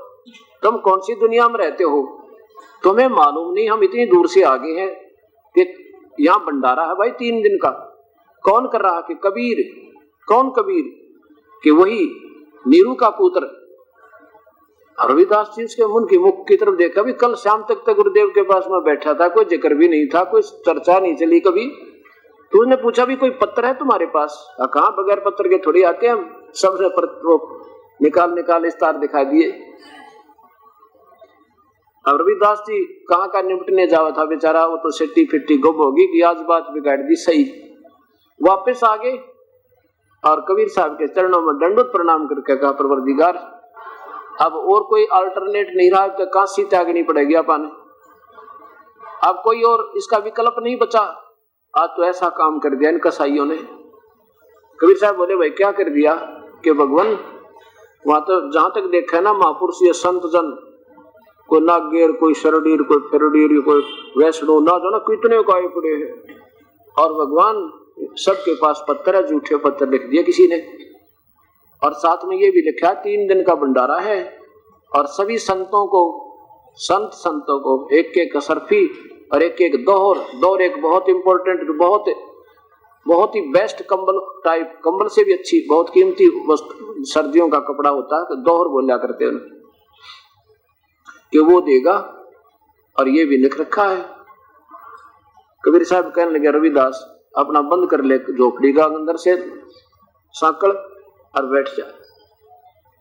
तुम कौन सी दुनिया में रहते हो, तुम्हें मालूम नहीं हम इतनी दूर से आ गए हैं कि यहाँ भंडारा है भाई 3 दिन का। कौन कर रहा? कि कबीर। कौन कबीर? कि वही नीरू का पुत्र। रविदास जी उसके मुख की तरफ देखा, भी कल शाम तक गुरुदेव के पास में बैठा था, कोई जिक्र भी नहीं था, कोई चर्चा नहीं चली कभी। तो उसने पूछा भी कोई पत्र है तुम्हारे पास? कहाँ, बगैर पत्र के थोड़ी आते हम, सबसे निकाल इस्तार दिखा दिए। अब रविदास जी कहाँ का निपटने जावा था बेचारा, वो तो सिट्टी फिट्टी गुम होगी कि आज बात बिगाड़ दी सही। वापस आ गए और कबीर साहब के चरणों में दंडवत प्रणाम करके कहा, परवरदिगार अब और कोई अल्टरनेट नहीं रहा, तो काशी त्यागनी पड़ेगी अपन, अब कोई और इसका विकल्प नहीं बचा। आज तो ऐसा काम कर दिया इन कसाईयों ने। कबीर साहब बोले, भाई क्या कर दिया? कि भगवान वहां तो जहां तक देखा है ना महापुरुष ये संत जन, कोई नागेर, कोई शरडीर, कोई फिरडीर, कोई वैष्णो ना जो ना कितने काय पड़े हैं, और भगवान सबके पास पत्थर है, झूठे पत्थर लिख दिए किसी ने, और साथ में ये भी लिखा 3 दिन का भंडारा है, और सभी संतों को, संतों को एक एक असरफी और एक एक दोहर एक बहुत इंपॉर्टेंट, बहुत ही बेस्ट कंबल टाइप, कंबल से भी अच्छी बहुत कीमती वस्तु सर्दियों का कपड़ा होता है, तो दोहर बोला करते हैं कि वो देगा, और ये भी लिख रखा है। कबीर साहब कहने लगे, रविदास अपना बंद कर ले झोपड़ी का अंदर से सांकड़ और बैठ जा,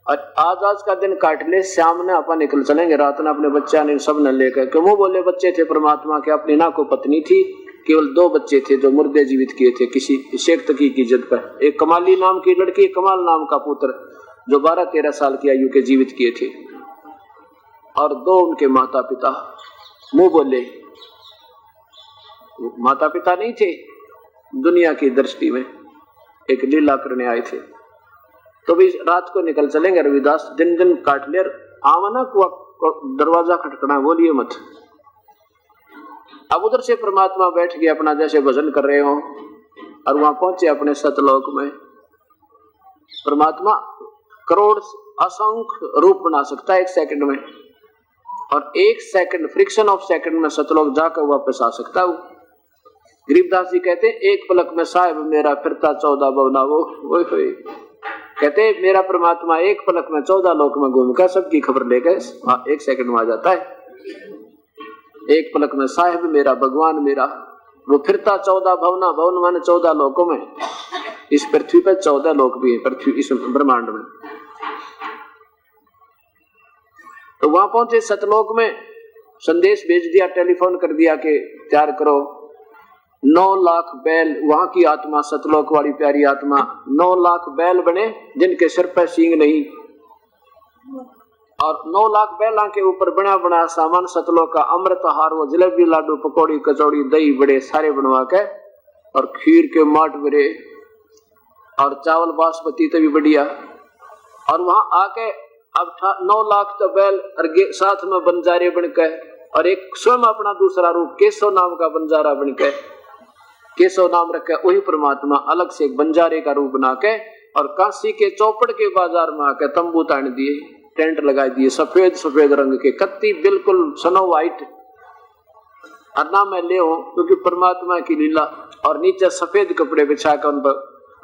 और आज का दिन काट ले, शाम ने अपन निकल चलेंगे, रात ने अपने बच्चा ने सब ने लेकर। क्यों? वो बोले बच्चे थे परमात्मा के, अपनी ना को पत्नी थी, केवल 2 बच्चे थे जो मुर्दे जीवित किए थे किसी शेख तकी की इज्जत पर, एक कमाली नाम की लड़की, एक कमाल नाम का पुत्र जो 12-13 साल की आयु के जीवित किए थे, और 2 उनके माता पिता। मुंह बोले माता पिता नहीं थे, दुनिया की दृष्टि में एक लीला करने आए थे। तो भी रात को निकल चलेंगे रविदास, दिन काट ले, आवाना को दरवाजा खटखना, बोलिए मत। अब उधर से परमात्मा बैठ गए अपना जैसे भजन कर रहे हो, और वहां पहुंचे अपने सतलोक में। परमात्मा करोड़ असंख्य रूप बना सकता है 1 सेकंड में, और 1 सेकंड फ्रिक्शन ऑफ सेकंड में सतलोक जाकर वापस आ सकता है। गरीबदास जी कहते हैं, 1 पलक में साहिब मेरा फिरता 14 भवना, वो कहते मेरा परमात्मा 1 पलक में 14 लोक में घूमकर सबकी खबर लेकर 1 सेकंड में आ जाता है। 1 पलक में साहिब मेरा, भगवान मेरा, वो फिरता 14 भवना, भवन माने 14 लोकों में। इस पृथ्वी पर 14 लोक भी है, पृथ्वी इस ब्रह्मांड में। तो वहां पहुंचे सतलोक में, संदेश भेज दिया, टेलीफोन कर दिया कि तैयार करो 9 लाख बैल, वहां की आत्मा सतलोक वाली प्यारी आत्मा, 9 लाख बैल बने जिनके सिर पर सींग नहीं, और 9 लाख बैलों के ऊपर बना बना सामान सतलोक का, अमृत हार, वो जलेबी लाडू पकौड़ी कचौड़ी दही बड़े सारे बनवा के, और खीर के माट बड़े, और चावल बासमती तो भी बढ़िया। और वहां आके अब 9 लाख तो बैल साथ में बंजारे बनकर, और एक स्वयं अपना दूसरा रूप केशव नाम का बंजारा बनकर, केशव नाम रखा, वही परमात्मा अलग से एक बंजारे का रूप बना के, और काशी के चौपड़ के बाजार में आकर तंबू तान दिए, टेंट लगा दिए, सफेद रंग के, कत्ती बिल्कुल स्नो व्हाइट, और ना मैं ले क्योंकि परमात्मा की लीला, और नीचे सफेद कपड़े बिछा कर उन पर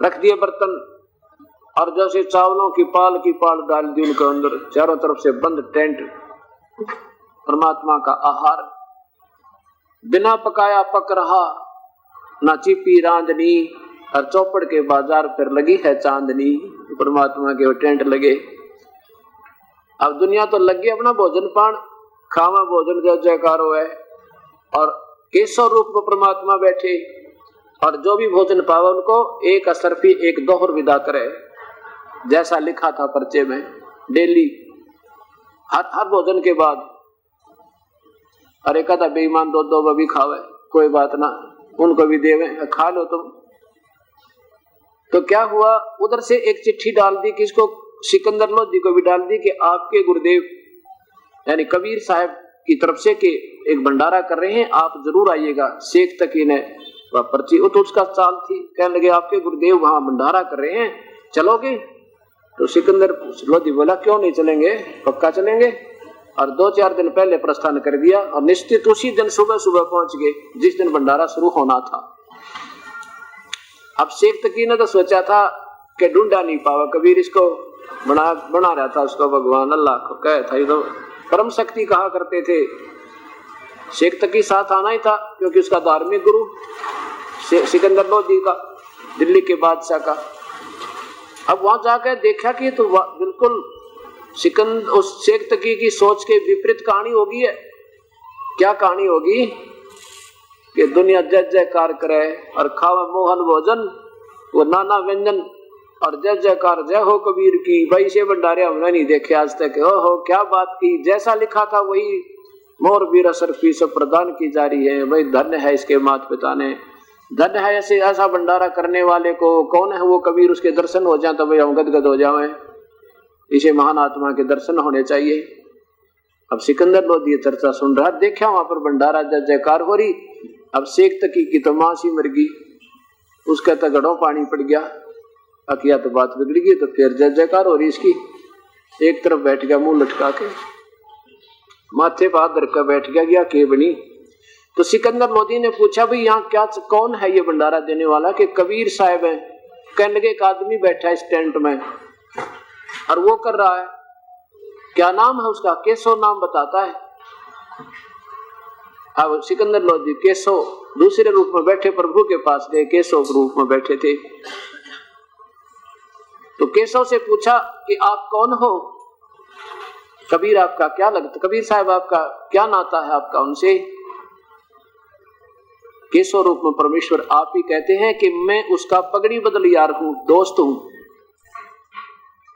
रख दिए बर्तन, और जैसे चावलों की पाल डाल दी उनके अंदर, चारों तरफ से बंद टेंट, परमात्मा का आहार बिना पकाया पक रहा, ना चिपी रांधनी, और चौपड़ के बाजार पर लगी है चांदनी, परमात्मा के वो टेंट लगे। अब दुनिया तो लगी अपना भोजन पान, खावा भोजन जय जयकार है, और केशव रूप में परमात्मा बैठे, और जो भी भोजन पावा उनको एक असरफी, एक दोहर विदा करे, जैसा लिखा था पर्चे में, डेली हर भोजन के बाद। अरे कहता बेईमान 2 भी खावे, कोई बात ना, उनको भी देवे, खा लो तुम। तो क्या हुआ, उधर से एक चिट्ठी डाल दी, किसको? सिकंदर लोधी को भी डाल दी कि आपके गुरुदेव यानी कबीर साहब की तरफ से कि एक भंडारा कर रहे हैं, आप जरूर आइएगा। शेख तकी ने वह पर्ची, तो उसका चाल थी, कहने लगे आपके गुरुदेव वहां भंडारा कर रहे हैं, चलोगे? तो सिकंदर लोधी बोला क्यों नहीं चलेंगे, पक्का चलेंगे। और 2-4 दिन पहले प्रस्थान कर दिया, और निश्चित उसी दिन सुबह पहुंच गए जिस दिन भंडारा शुरू होना था। अब शेख तकी ने तो सोचा था कि ढूंढा नहीं पावा, कबीर इसको बना रहा था, उसको भगवान अल्लाह को कहे था, तो परम शक्ति कहा करते थे। शेख तकी साथ आना ही था, क्योंकि उसका धार्मिक गुरु सिकंदर लोधी का, दिल्ली के बादशाह का। अब वहां जाकर देखा कि तो बिल्कुल उस शेख तकी की सोच के विपरीत कहानी होगी है। क्या कहानी होगी कि दुनिया जय जयकार करे और खावे मोहन भोजन, वो नाना व्यंजन और जय जयकार जय हो कबीर की। भाई से भंडारे हमने नहीं देखे आज तक। ओहो क्या बात की, जैसा लिखा था वही मोर बीर असर फी सब प्रदान की जा रही है। भाई धन्य है इसके माता पिता ने, धन्य है ऐसे ऐसा भंडारा करने वाले को। कौन है वो कबीर, उसके दर्शन हो जाए तो भाई हम गदगद हो जाए। इसे महान आत्मा के दर्शन होने चाहिए। अब सिकंदर लोधी ये चर्चा सुन रहा, देखा वहां पर भंडारा जय जयकार हो रही। अब शेख तकी की तो मां सी मर गई, उसका तो घड़ों पानी पड़ गया। अकिया तो बात बिगड़ गई, तो फिर जय जयकार हो रही इसकी। एक तरफ बैठ गया मुंह लटका के, माथे पर हाथ धर कर बैठ गया के बनी। तो सिकंदर लोधी ने पूछा भाई यहाँ क्या कौन है ये भंडारा देने वाला? कि कबीर साहब है। कहने के एक आदमी बैठा है इस टेंट में और वो कर रहा है। क्या नाम है उसका? केशव नाम बताता है। अब सिकंदर लोधी केशव दूसरे रूप में बैठे प्रभु के पास गए, केशव रूप में बैठे थे। तो केशव से पूछा कि आप कौन हो? कबीर आपका क्या लगता, कबीर साहब आपका क्या नाता है आपका उनसे? केशव रूप में परमेश्वर आप ही कहते हैं कि मैं उसका पगड़ी बदल यार हूं, दोस्त हूं।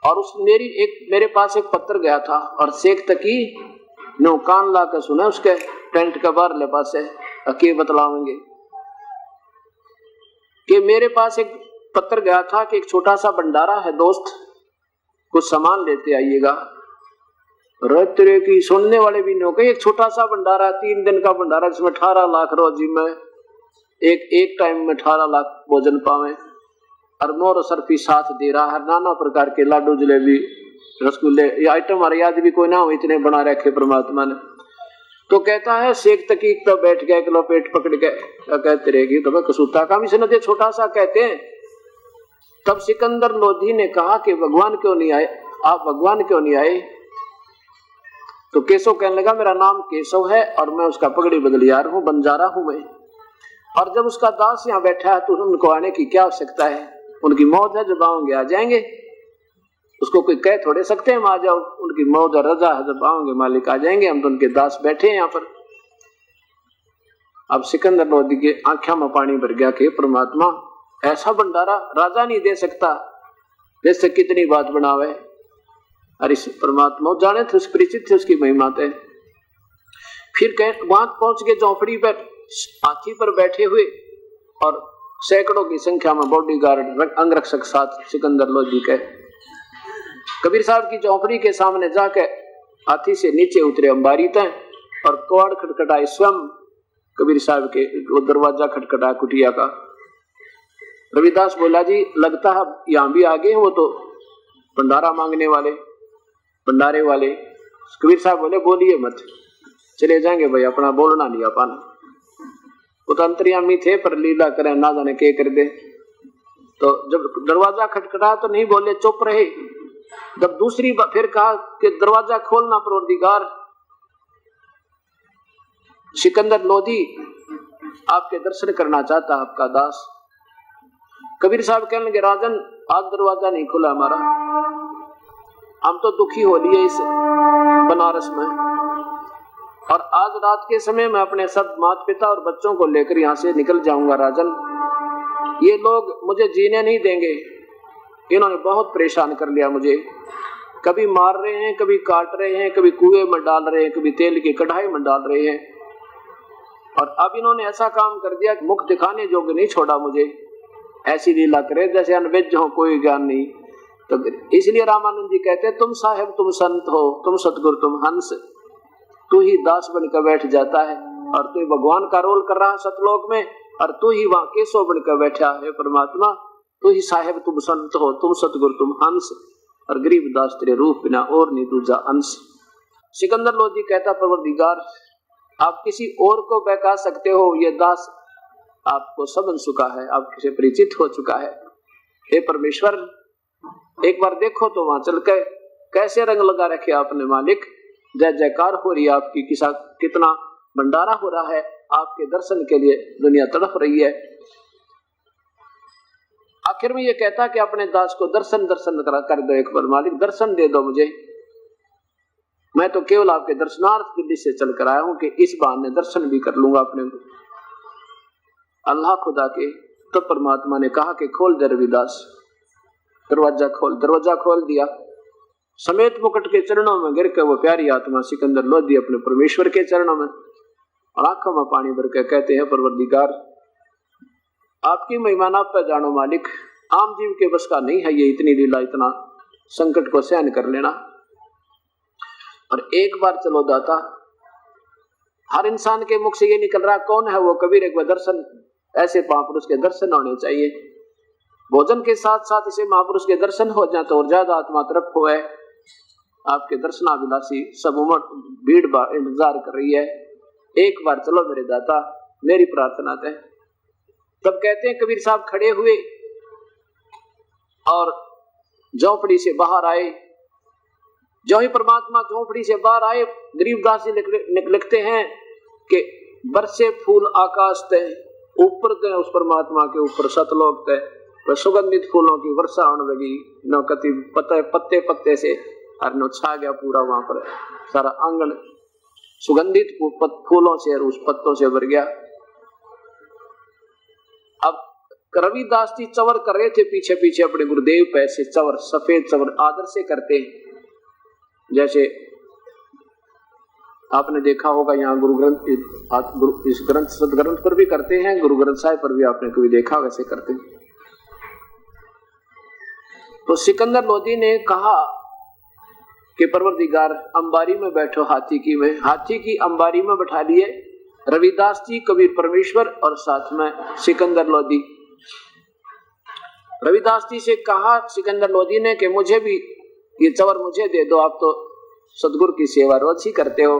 और उस मेरे पास एक पत्र गया था और शेख तकी नो कान ला कर सुना उसके टेंट का बाहर ले पास है। अके बतलावेंगे कि मेरे पास एक पत्र गया था कि एक छोटा सा भंडारा है दोस्त, कुछ सामान लेते आइएगा। रत्रे की सुनने वाले भी नहीं, एक छोटा सा भंडारा, 3 दिन का भंडारा जिसमें 18 लाख रोजी में एक टाइम में 18 लाख भोजन पावे। और मोर सरफी साथ दे रहा है, नाना प्रकार के लाडू जलेबी रसगुल्ले, ये आइटम हमारे याद भी कोई ना हो इतने बना रखे परमात्मा ने। तो कहता है शेख तकीक तो बैठ गया, एक लपेट पकड़ के कहते रहेगी तो मैं कसूता का भी सुनते छोटा सा कहते हैं। तब सिकंदर लोधी ने कहा कि भगवान क्यों नहीं आए, आप भगवान क्यों नहीं आए? तो केशव कहने लगा मेरा नाम केशव है और मैं उसका पगड़ी बदलियार हूं, बंजारा हूं मैं। और जब उसका दास यहाँ बैठा है तो उनको आने की क्या आवश्यकता है? उनकी मौज है, जब आओगे आ जाएंगे। उसको कोई कह थोड़े सकते हैं आ जाओ, उनकी मौज और रजा है, जब आओगे मालिक आ जाएंगे। हम तो उनके दास बैठे हैं यहाँ पर। अब सिकंदर लोधी के आंखों में पानी भर गया कि परमात्मा ऐसा भंडारा राजा नहीं दे सकता, जैसे कितनी बात बनावे। और इस परमात्मा जाने थे, उस परिचित थे, उसकी महिमा थे। फिर वहां पहुंच के झोपड़ी पर हाथी पर बैठे हुए और सैकड़ों की संख्या में बॉडीगार्ड अंगरक्षक साथ सिकंदर लोधी के कबीर साहब की झोपड़ी के सामने जाके हाथी से नीचे उतरे अंबारी तय और कवाड़ खटखटाए। स्वयं कबीर साहब के वो दरवाजा खटखटाया कुटिया का। रविदास बोला जी लगता है यहाँ भी आगे हैं वो तो भंडारा मांगने वाले, भंडारे वाले। कबीर साहब बोले बोलिए मत, चले जाएंगे भाई, अपना बोलना नहीं अपन। वो तो अंतर्यामी थे पर लीला करें ना जाने के कर दे। तो जब दरवाजा खटखटाया तो नहीं बोले, चुप रहे। जब दूसरी बार फिर कहा कि दरवाजा खोलना परवरदिगार। सिकंदर लोधी आपके दर्शन करना चाहता आपका दास। कबीर साहब कहने लगे राजन आज दरवाजा नहीं खुला हमारा, हम तो दुखी हो लिए इस बनारस में, और आज रात के समय मैं अपने सब माता पिता और बच्चों को लेकर यहाँ से निकल जाऊंगा राजन। ये लोग मुझे जीने नहीं देंगे, इन्होंने बहुत परेशान कर लिया मुझे। कभी मार रहे हैं, कभी काट रहे हैं, कभी कुएं में डाल रहे हैं, कभी तेल की कढ़ाई में डाल रहे हैं। और अब इन्होंने ऐसा काम कर दिया कि मुख दिखाने जोग नहीं छोड़ा मुझे। ऐसी लीला करे जैसे अनवेज हो, कोई ज्ञान नहीं। तो इसलिए रामानंद जी कहते हैं तुम साहेब तुम संत हो, तुम सतगुरु तुम हंस, तू ही दास बनकर बैठ जाता है और तू भगवान का रोल कर रहा है सतलोक में, और तू ही वहां केशव बनकर बैठा है परमात्मा। तू ही साहेब तुम संत हो, तुम सतगुरु तुम हंस, और गरीब दास तेरे रूप बिना और नहीं दूजा अंश। सिकंदर लोधी कहता परवरदिगार आप किसी और को बहका सकते हो, ये दास आपको समझ चुका है, आपसे परिचित हो चुका है। हे परमेश्वर एक बार देखो तो वहां चल के कैसे रंग लगा रखे आपने मालिक। जय जयकार हो रही है आपकी, कितना भंडारा हो रहा है, आपके दर्शन के लिए दुनिया तड़प रही है। आखिर में ये कहता कि अपने दास को दर्शन कर दो, एक बार मालिक दर्शन दे दो मुझे। मैं तो केवल आपके दर्शनार्थ दिल्ली से चल कर आया हूं कि इस बहाने दर्शन भी कर लूंगा अपने अल्लाह खुदा के। तो परमात्मा ने कहा कि खोल दे रविदास। दरवाजा खोल दिया। समेत मुकुट के चरणों में गिर के वो प्यारी आत्मा सिकंदर लोधी अपने परमेश्वर के चरणों में और आंखों में पानी भर के कहते हैं, परवरदिगार आपकी महिमा आप पे जानो मालिक, आम जीव के बस का नहीं है ये इतनी लीला, इतना संकट को सहन कर लेना। और एक बार चलो दाता, हर इंसान के मुख से ये निकल रहा कौन है वो कबीर, एक बार दर्शन, ऐसे महापुरुष के दर्शन होने चाहिए। भोजन के साथ साथ इसे महापुरुष के दर्शन हो जाए तो और ज्यादा आत्मा तरफ हो। आपके दर्शनाभिलाषी सब उमड़ भीड़ इंतजार कर रही है, एक बार चलो मेरे दाता, मेरी प्रार्थना है। तब कहते हैं कबीर साहब खड़े हुए और झोपड़ी से बाहर आए। जो ही परमात्मा झोपड़ी से बाहर आए, गरीबदास जी लिखते हैं कि बरसे फूल आकाश ते, ऊपर थे उस परमात्मा के ऊपर सतलोक थे, वह सुगंधित फूलों की वर्षा होने लगी। नो कति पत्ते पत्ते से और नो छा गया पूरा वहां पर सारा आंगन सुगंधित फूलों से और उस पत्तों से भर गया। अब रविदास जी चवर कर रहे थे पीछे पीछे अपने गुरुदेव पे से चवर, सफेद चवर आदर से करते हैं, जैसे आपने देखा होगा यहाँ गुरु ग्रंथ, इस ग्रंथ सदग्रंथ पर भी करते हैं, गुरु ग्रंथ साहिब पर भी आपने कभी देखा वैसे करते हैं। तो सिकंदर लोधी ने कहा कि परवरदिगार अंबारी में बैठो, हाथी की अंबारी में बैठा लिए रविदास जी, कबीर परमेश्वर और साथ में सिकंदर लोधी। रविदास जी से कहा सिकंदर लोधी ने कि मुझे भी ये चवर मुझे दे दो, आप तो सदगुरु की सेवा रोज ही करते हो,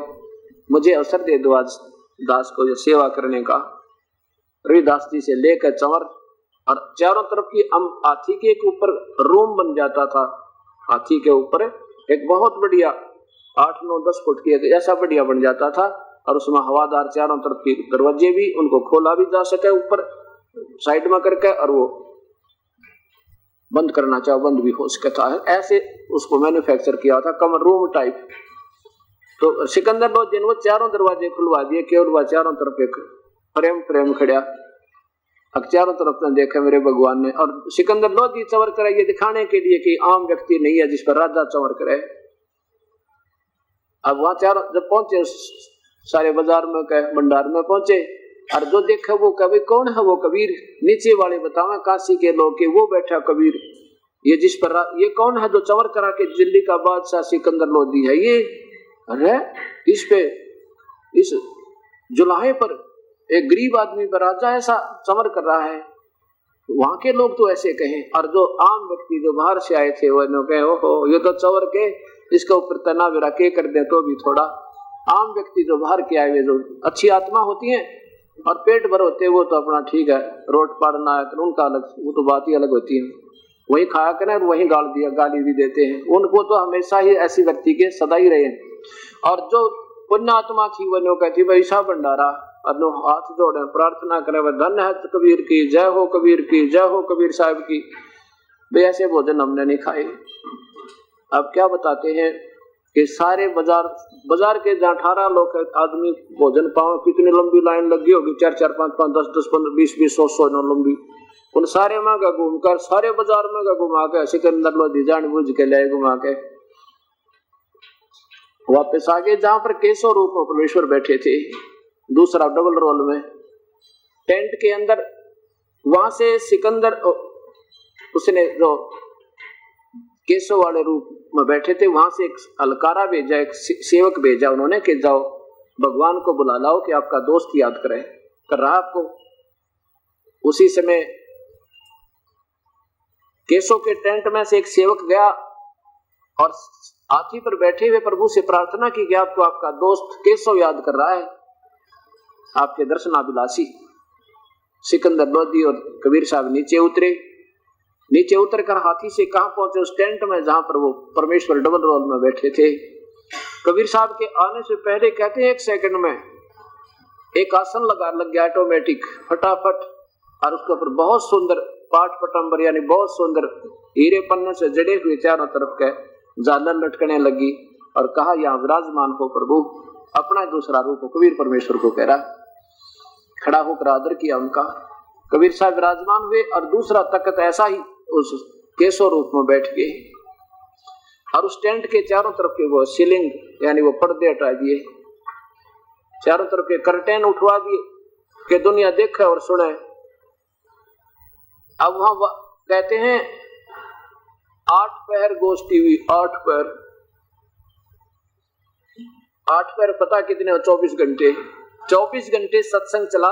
मुझे अवसर दे दो आज दास को ये सेवा करने का। रविदास जी से लेकर चवर और चारों तरफ की हाथी के ऊपर रूम बन जाता था, हाथी के ऊपर एक बहुत बढ़िया 8-9-10 फुट की ऐसा बढ़िया बन जाता था और उसमें हवादार चारों तरफ के दरवाजे भी, उनको खोला भी जा सके ऊपर साइड में करके, और वो बंद करना चाहो बंद भी हो सकता है, ऐसे उसको मैन्युफैक्चर किया था कमर रूम टाइप। तो सिकंदर लोधी ने वो चारों दरवाजे खुलवा दिए, केवल वह चारों तरफ एक प्रेम खड़ा, अब चारों तरफ ने देखा मेरे भगवान ने। और सिकंदर लोधी चवर करे ये दिखाने के लिए कि आम व्यक्ति नहीं है जिस पर राजा चवर करे। अब वहां चारों जब पहुंचे सारे बाजार में भंडार में पहुंचे, और जो देखा वो कभी कौन है वो कबीर, नीचे वाले बतावा काशी के लोग के वो बैठा कबीर, ये जिस पर ये कौन है जो चवर करा के दिल्ली का बादशाह सिकंदर लोधी है ये। अरे इस पे इस जुलाहे पर एक गरीब आदमी पर राजा ऐसा चवर कर रहा है, वहां के लोग तो ऐसे कहें, और जो आम व्यक्ति जो बाहर से आए थे वो कहे ओहो ये तो चवर के इसके ऊपर तनाव रखे कर दे तो भी थोड़ा। आम व्यक्ति जो बाहर के आए हुए जो अच्छी आत्मा होती है और पेट भर होते हैं वो तो अपना ठीक है, रोट पाड़ना है उनका अलग, वो तो बात ही अलग होती है, वही खाया करें और वही गाली भी देते हैं, उनको तो हमेशा ही ऐसी व्यक्ति के सदा ही रहे। और जो पुण्य आत्मा थी वो कहती भाई ईसा भंडारा, और नो हाथ जोड़े प्रार्थना करें वह धन है कबीर की, जय हो कबीर की, जय हो कबीर साहब की। भाई ऐसे भोजन हमने नहीं खाए। अब क्या बताते हैं कि सारे बाजार के जहाँ 18 लोग आदमी भोजन पाओ, कितनी लंबी लाइन लगी होगी, 4-4, 5-5, 10-10, 15, 20-20, 100-100 लंबी, उन सारे में का घूमकर सारे बाजार में का घुमा के सिकंदर लोधी जान बुझ के ले घुमा के वापस आ गए जहां पर केशव रूप में परमेश्वर बैठे थे, दूसरा डबल रोल में टेंट के अंदर। वहां से सिकंदर उसने जो केशव वाले रूप में बैठे थे वहां से एक अलकारा भेजा, एक सेवक भेजा उन्होंने कि जाओ भगवान को बुला लाओ कि आपका दोस्त याद कर रहा आपको। उसी समय केशव के टेंट में से एक सेवक गया और हाथी पर बैठे हुए प्रभु से प्रार्थना की कि आपको आपका दोस्त केशव याद कर रहा है, आपके दर्शनाभिलाषी। सिकंदर लोधी और कबीर साहब नीचे उतर कर हाथी से कहां पहुंचे, उस टेंट में जहां पर वो परमेश्वर डबल रोल में बैठे थे। कबीर साहब के आने से पहले कहते हैं 1 सेकंड में एक आसन लग गया ऑटोमेटिक फटाफट, और उसके ऊपर बहुत सुंदर पाठ पटंबर यानी बहुत सुंदर हीरे पन्ने से जड़े हुए चारों तरफ के झालर लटकने लगी, और कहा यहाँ विराजमान हो प्रभु, अपना दूसरा रूप कबीर परमेश्वर को कह रहा। खड़ा होकर आदर किया उनका, कबीर साहब विराजमान हुए और दूसरा तख्त ऐसा ही उस केशव रूप में बैठ गए और उस टेंट के चारों तरफ के वो सीलिंग यानी वो पर्दे हटा दिए, चारों तरफ के कर्टेन उठवा दिए कि दुनिया देखे और सुने। अब वहां कहते हैं 8 पहर गोष्ठी हुई, 8 पहर पता कितने, 24 घंटे 24 घंटे सत्संग चला।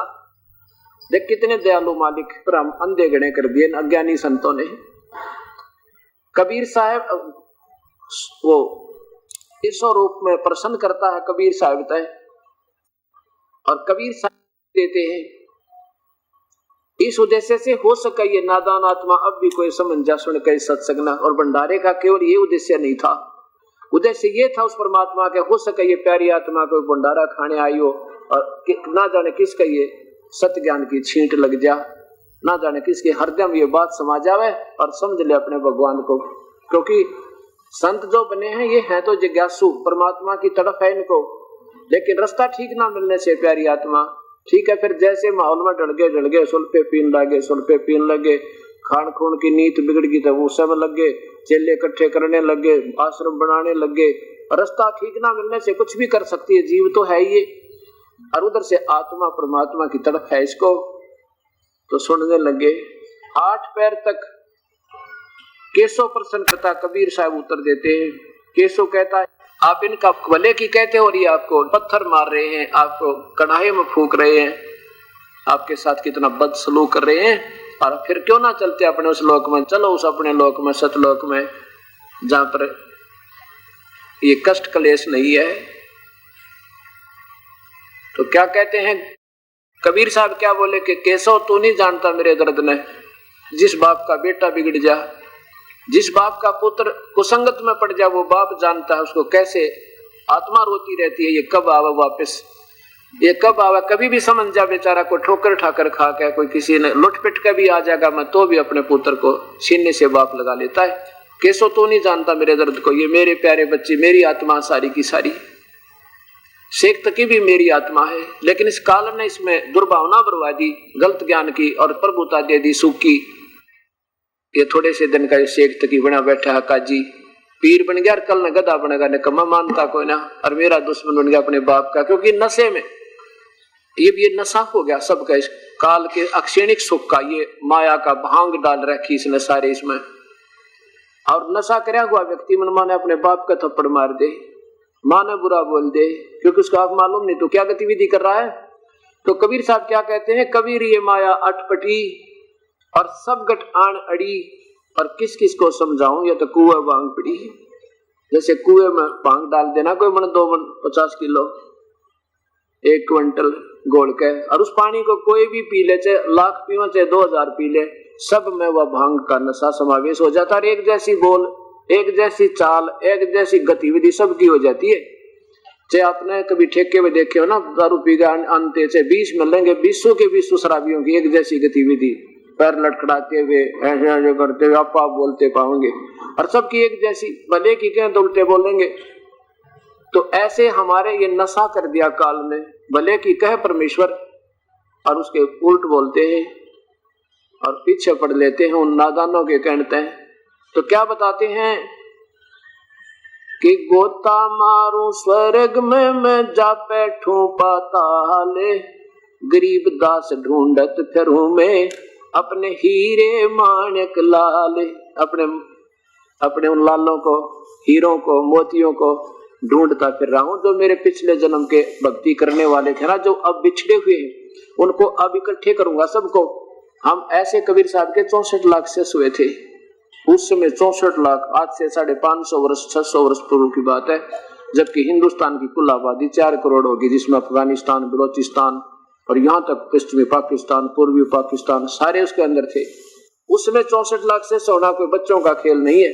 देख कितने दयालु मालिक पर हम अंधे गणे कर दिए अज्ञानी संतों ने। कबीर साहब वो इस रूप में प्रसन्न करता है कबीर साहब तय, और कबीर साहब देते हैं इस उद्देश्य से हो सके ये नादान आत्मा अब भी कोई समझ जा सुन के सत्संग ना। और भंडारे का केवल ये उद्देश्य नहीं था, उद्देश्य ये था उस परमात्मा के हो सके ये प्यारी आत्मा को भंडारा खाने आई हो और ना जाने किसका ये सत्य ज्ञान की छींट लग जा, ना जाने किसके हृदय में ये बात समा जावे और समझ ले अपने भगवान को। क्योंकि संत जो बने हैं ये हैं तो जिज्ञासु, परमात्मा की तड़प है इनको, लेकिन रास्ता ठीक ना मिलने से प्यारी आत्मा ठीक है फिर जैसे माहौल में ढल गए सुल्फे पीन लगे, खान खून की नीत बिगड़ गई तो वो सब लग गए, चेले इकट्ठे करने लगे, आश्रम बनाने लगे। रास्ता ठीक ना मिलने से कुछ भी कर सकती है, जीव तो है ये, और उधर से आत्मा परमात्मा की तरफ है इसको तो सुनने लगे। 8 पैर तक केशव प्रसन्न करता कबीर साहब उत्तर देते हैं। केशव कहता है आप इनका भले की कहते हो और ये आपको पत्थर मार रहे हैं, आपको कढ़ाई में फूंक रहे हैं, आपके साथ कितना बदसलूक कर रहे हैं, और फिर क्यों ना चलते अपने उस लोक में, चलो उस अपने लोक में सतलोक में जहां पर ये कष्ट क्लेश नहीं है। तो क्या कहते हैं कबीर साहब, क्या बोले कि केशव तू नहीं जानता मेरे दर्द ने, जिस बाप का बेटा बिगड़ जा, जिस बाप का पुत्र कुसंगत में पड़ जा, वो बाप जानता है उसको कैसे आत्मा रोती रहती है, ये कब आवा वापस, ये कब आवा। कभी भी समझ जा बेचारा को ठोकर ठाकर खा के कोई किसी ने लुटपिट के भी आ जाएगा मैं तो भी अपने पुत्र को सीने से बाप लगा लेता है। केशव तो नहीं जानता मेरे दर्द को, ये मेरे प्यारे बच्चे, मेरी आत्मा सारी की सारी, शेख तक की भी मेरी आत्मा है, लेकिन इस काल ने इसमें दुर्भावना बर्बादी, गलत ज्ञान की और प्रभुता दे दी सुख की। ये थोड़े से दिन का शेख तकी बना बैठा है काजी, पीर बन गया और कल न गधा बनेगा, निकम्मा मानता कोई ना, और मेरा दुश्मन बन गया अपने बाप का। क्योंकि नशे में ये नशा हो गया सबका, इस काल के अक्षणिक सुख का, ये माया का भांग डाल रखी इसने सारे इसमें। और नशा करया हुआ व्यक्ति मन माने अपने बाप का थप्पड़ मार दे, माँ ने बुरा बोल दे, क्योंकि उसको आप मालूम नहीं तो क्या गतिविधि कर रहा है। तो कबीर साहब क्या कहते हैं, कबीर ये माया अटपटी और सब गट आन अड़ी, और किस किस को समझाऊं, या तो कुएं भांग पड़ी। जैसे कुएं में भांग डाल देना, कोई मन 2 मन 50 किलो 1 क्विंटल गोल के, और उस पानी को कोई भी पी ले, चाहे 1 लाख पीओ चाहे 2000 पी ले, सब में वह भांग का नशा समावेश हो जाता है। एक जैसी बोल, एक जैसी चाल, एक जैसी गतिविधि सबकी हो जाती है। चाहे आपने कभी ठेके में देखे हो ना, दारू पी गए अंते चाहे 20 मिलेंगे, 20 के 20 शराबियों की एक जैसी गतिविधि, पैर लटखड़ाते हुए ऐसे करते हुए आप बोलते पाओगे, और सबकी एक जैसी, भले की कहें तो उल्टे बोलेंगे। तो ऐसे हमारे ये नशा कर दिया काल में, भले की कहे परमेश्वर और उसके उल्ट बोलते हैं और पीछे पड़ लेते हैं उन नादानों के कहते हैं। तो क्या बताते हैं कि गोता मारू स्वर्ग में मैं जा बैठूं पाताले, गरीब दास ढूंढत फिरूं मैं अपने हीरे माणिक लाले। अपने उन लालों को, हीरों को, मोतियों को ढूंढता फिर रहा हूं, जो मेरे पिछले जन्म के भक्ति करने वाले थे ना, जो अब बिछड़े हुए हैं, उनको अब इकट्ठे करूंगा सबको। हम ऐसे कबीर साहब के 64 लाख से हुए थे उस समय, 64 लाख, आज से 550 वर्ष 600 वर्ष पूर्व की बात है, जबकि हिंदुस्तान की कुल आबादी 4 करोड़ होगी, जिसमें अफगानिस्तान, बलोचिस्तान और यहाँ तक पश्चिमी पाकिस्तान, पूर्वी पाकिस्तान सारे उसके अंदर थे। उसमें 64 लाख से सोना कोई बच्चों का खेल नहीं है,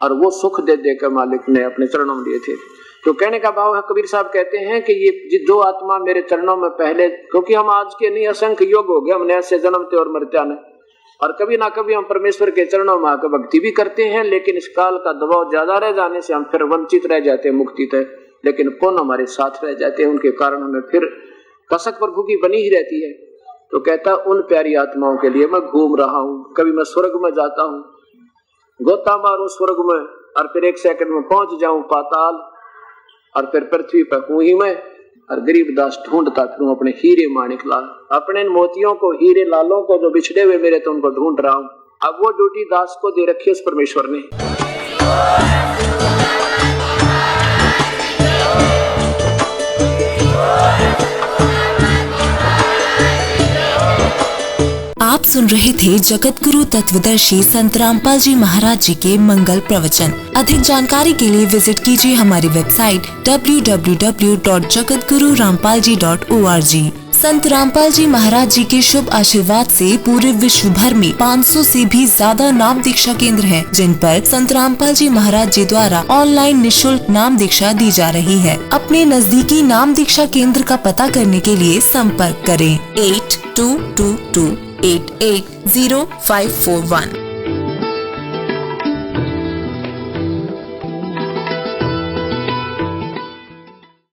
और वो सुख दे दे कर मालिक ने अपने चरणों में लिए थे। तो कहने का भाव है, कबीर साहब कहते हैं कि ये जो आत्मा मेरे चरणों में पहले, क्योंकि हम आज के नहीं असंख्य योग हो गए, हमने ऐसे जन्मते और मरते न, और कभी ना कभी हम परमेश्वर के चरणों में आकर भक्ति भी करते हैं, लेकिन इस काल का दबाव ज्यादा रह जाने से हम फिर वंचित रह जाते हैं मुक्ति तक। लेकिन कौन हमारे साथ रह जाते हैं, उनके कारण हमें फिर कसक प्रभु की बनी ही रहती है। तो कहता उन प्यारी आत्माओं के लिए मैं घूम रहा हूँ। कभी मैं स्वर्ग में जाता हूँ, गोता मारूं स्वर्ग में, और फिर 1 सेकंड में पहुंच जाऊं पाताल, और फिर पृथ्वी पर हूं ही मैं, और गरीबदास ढूंढता फिरूं अपने हीरे माणिक लाल, अपने मोतियों को, हीरे लालों को जो बिछड़े हुए मेरे, तो उनको ढूंढ रहा हूं। अब वो ड्यूटी दास को दे रखी है उस परमेश्वर ने। आप सुन रहे थे जगत गुरु तत्वदर्शी संत रामपाल जी महाराज जी के मंगल प्रवचन। अधिक जानकारी के लिए विजिट कीजिए हमारी वेबसाइट www.jagatgururampalji.org। संत रामपाल जी महाराज जी के शुभ आशीर्वाद से पूरे विश्व भर में 500 से भी ज्यादा नाम दीक्षा केंद्र हैं, जिन पर संत रामपाल जी महाराज जी द्वारा ऑनलाइन निःशुल्क नाम दीक्षा दी जा रही है। अपने नजदीकी नाम दीक्षा केंद्र का पता करने के लिए संपर्क करें 8222880541।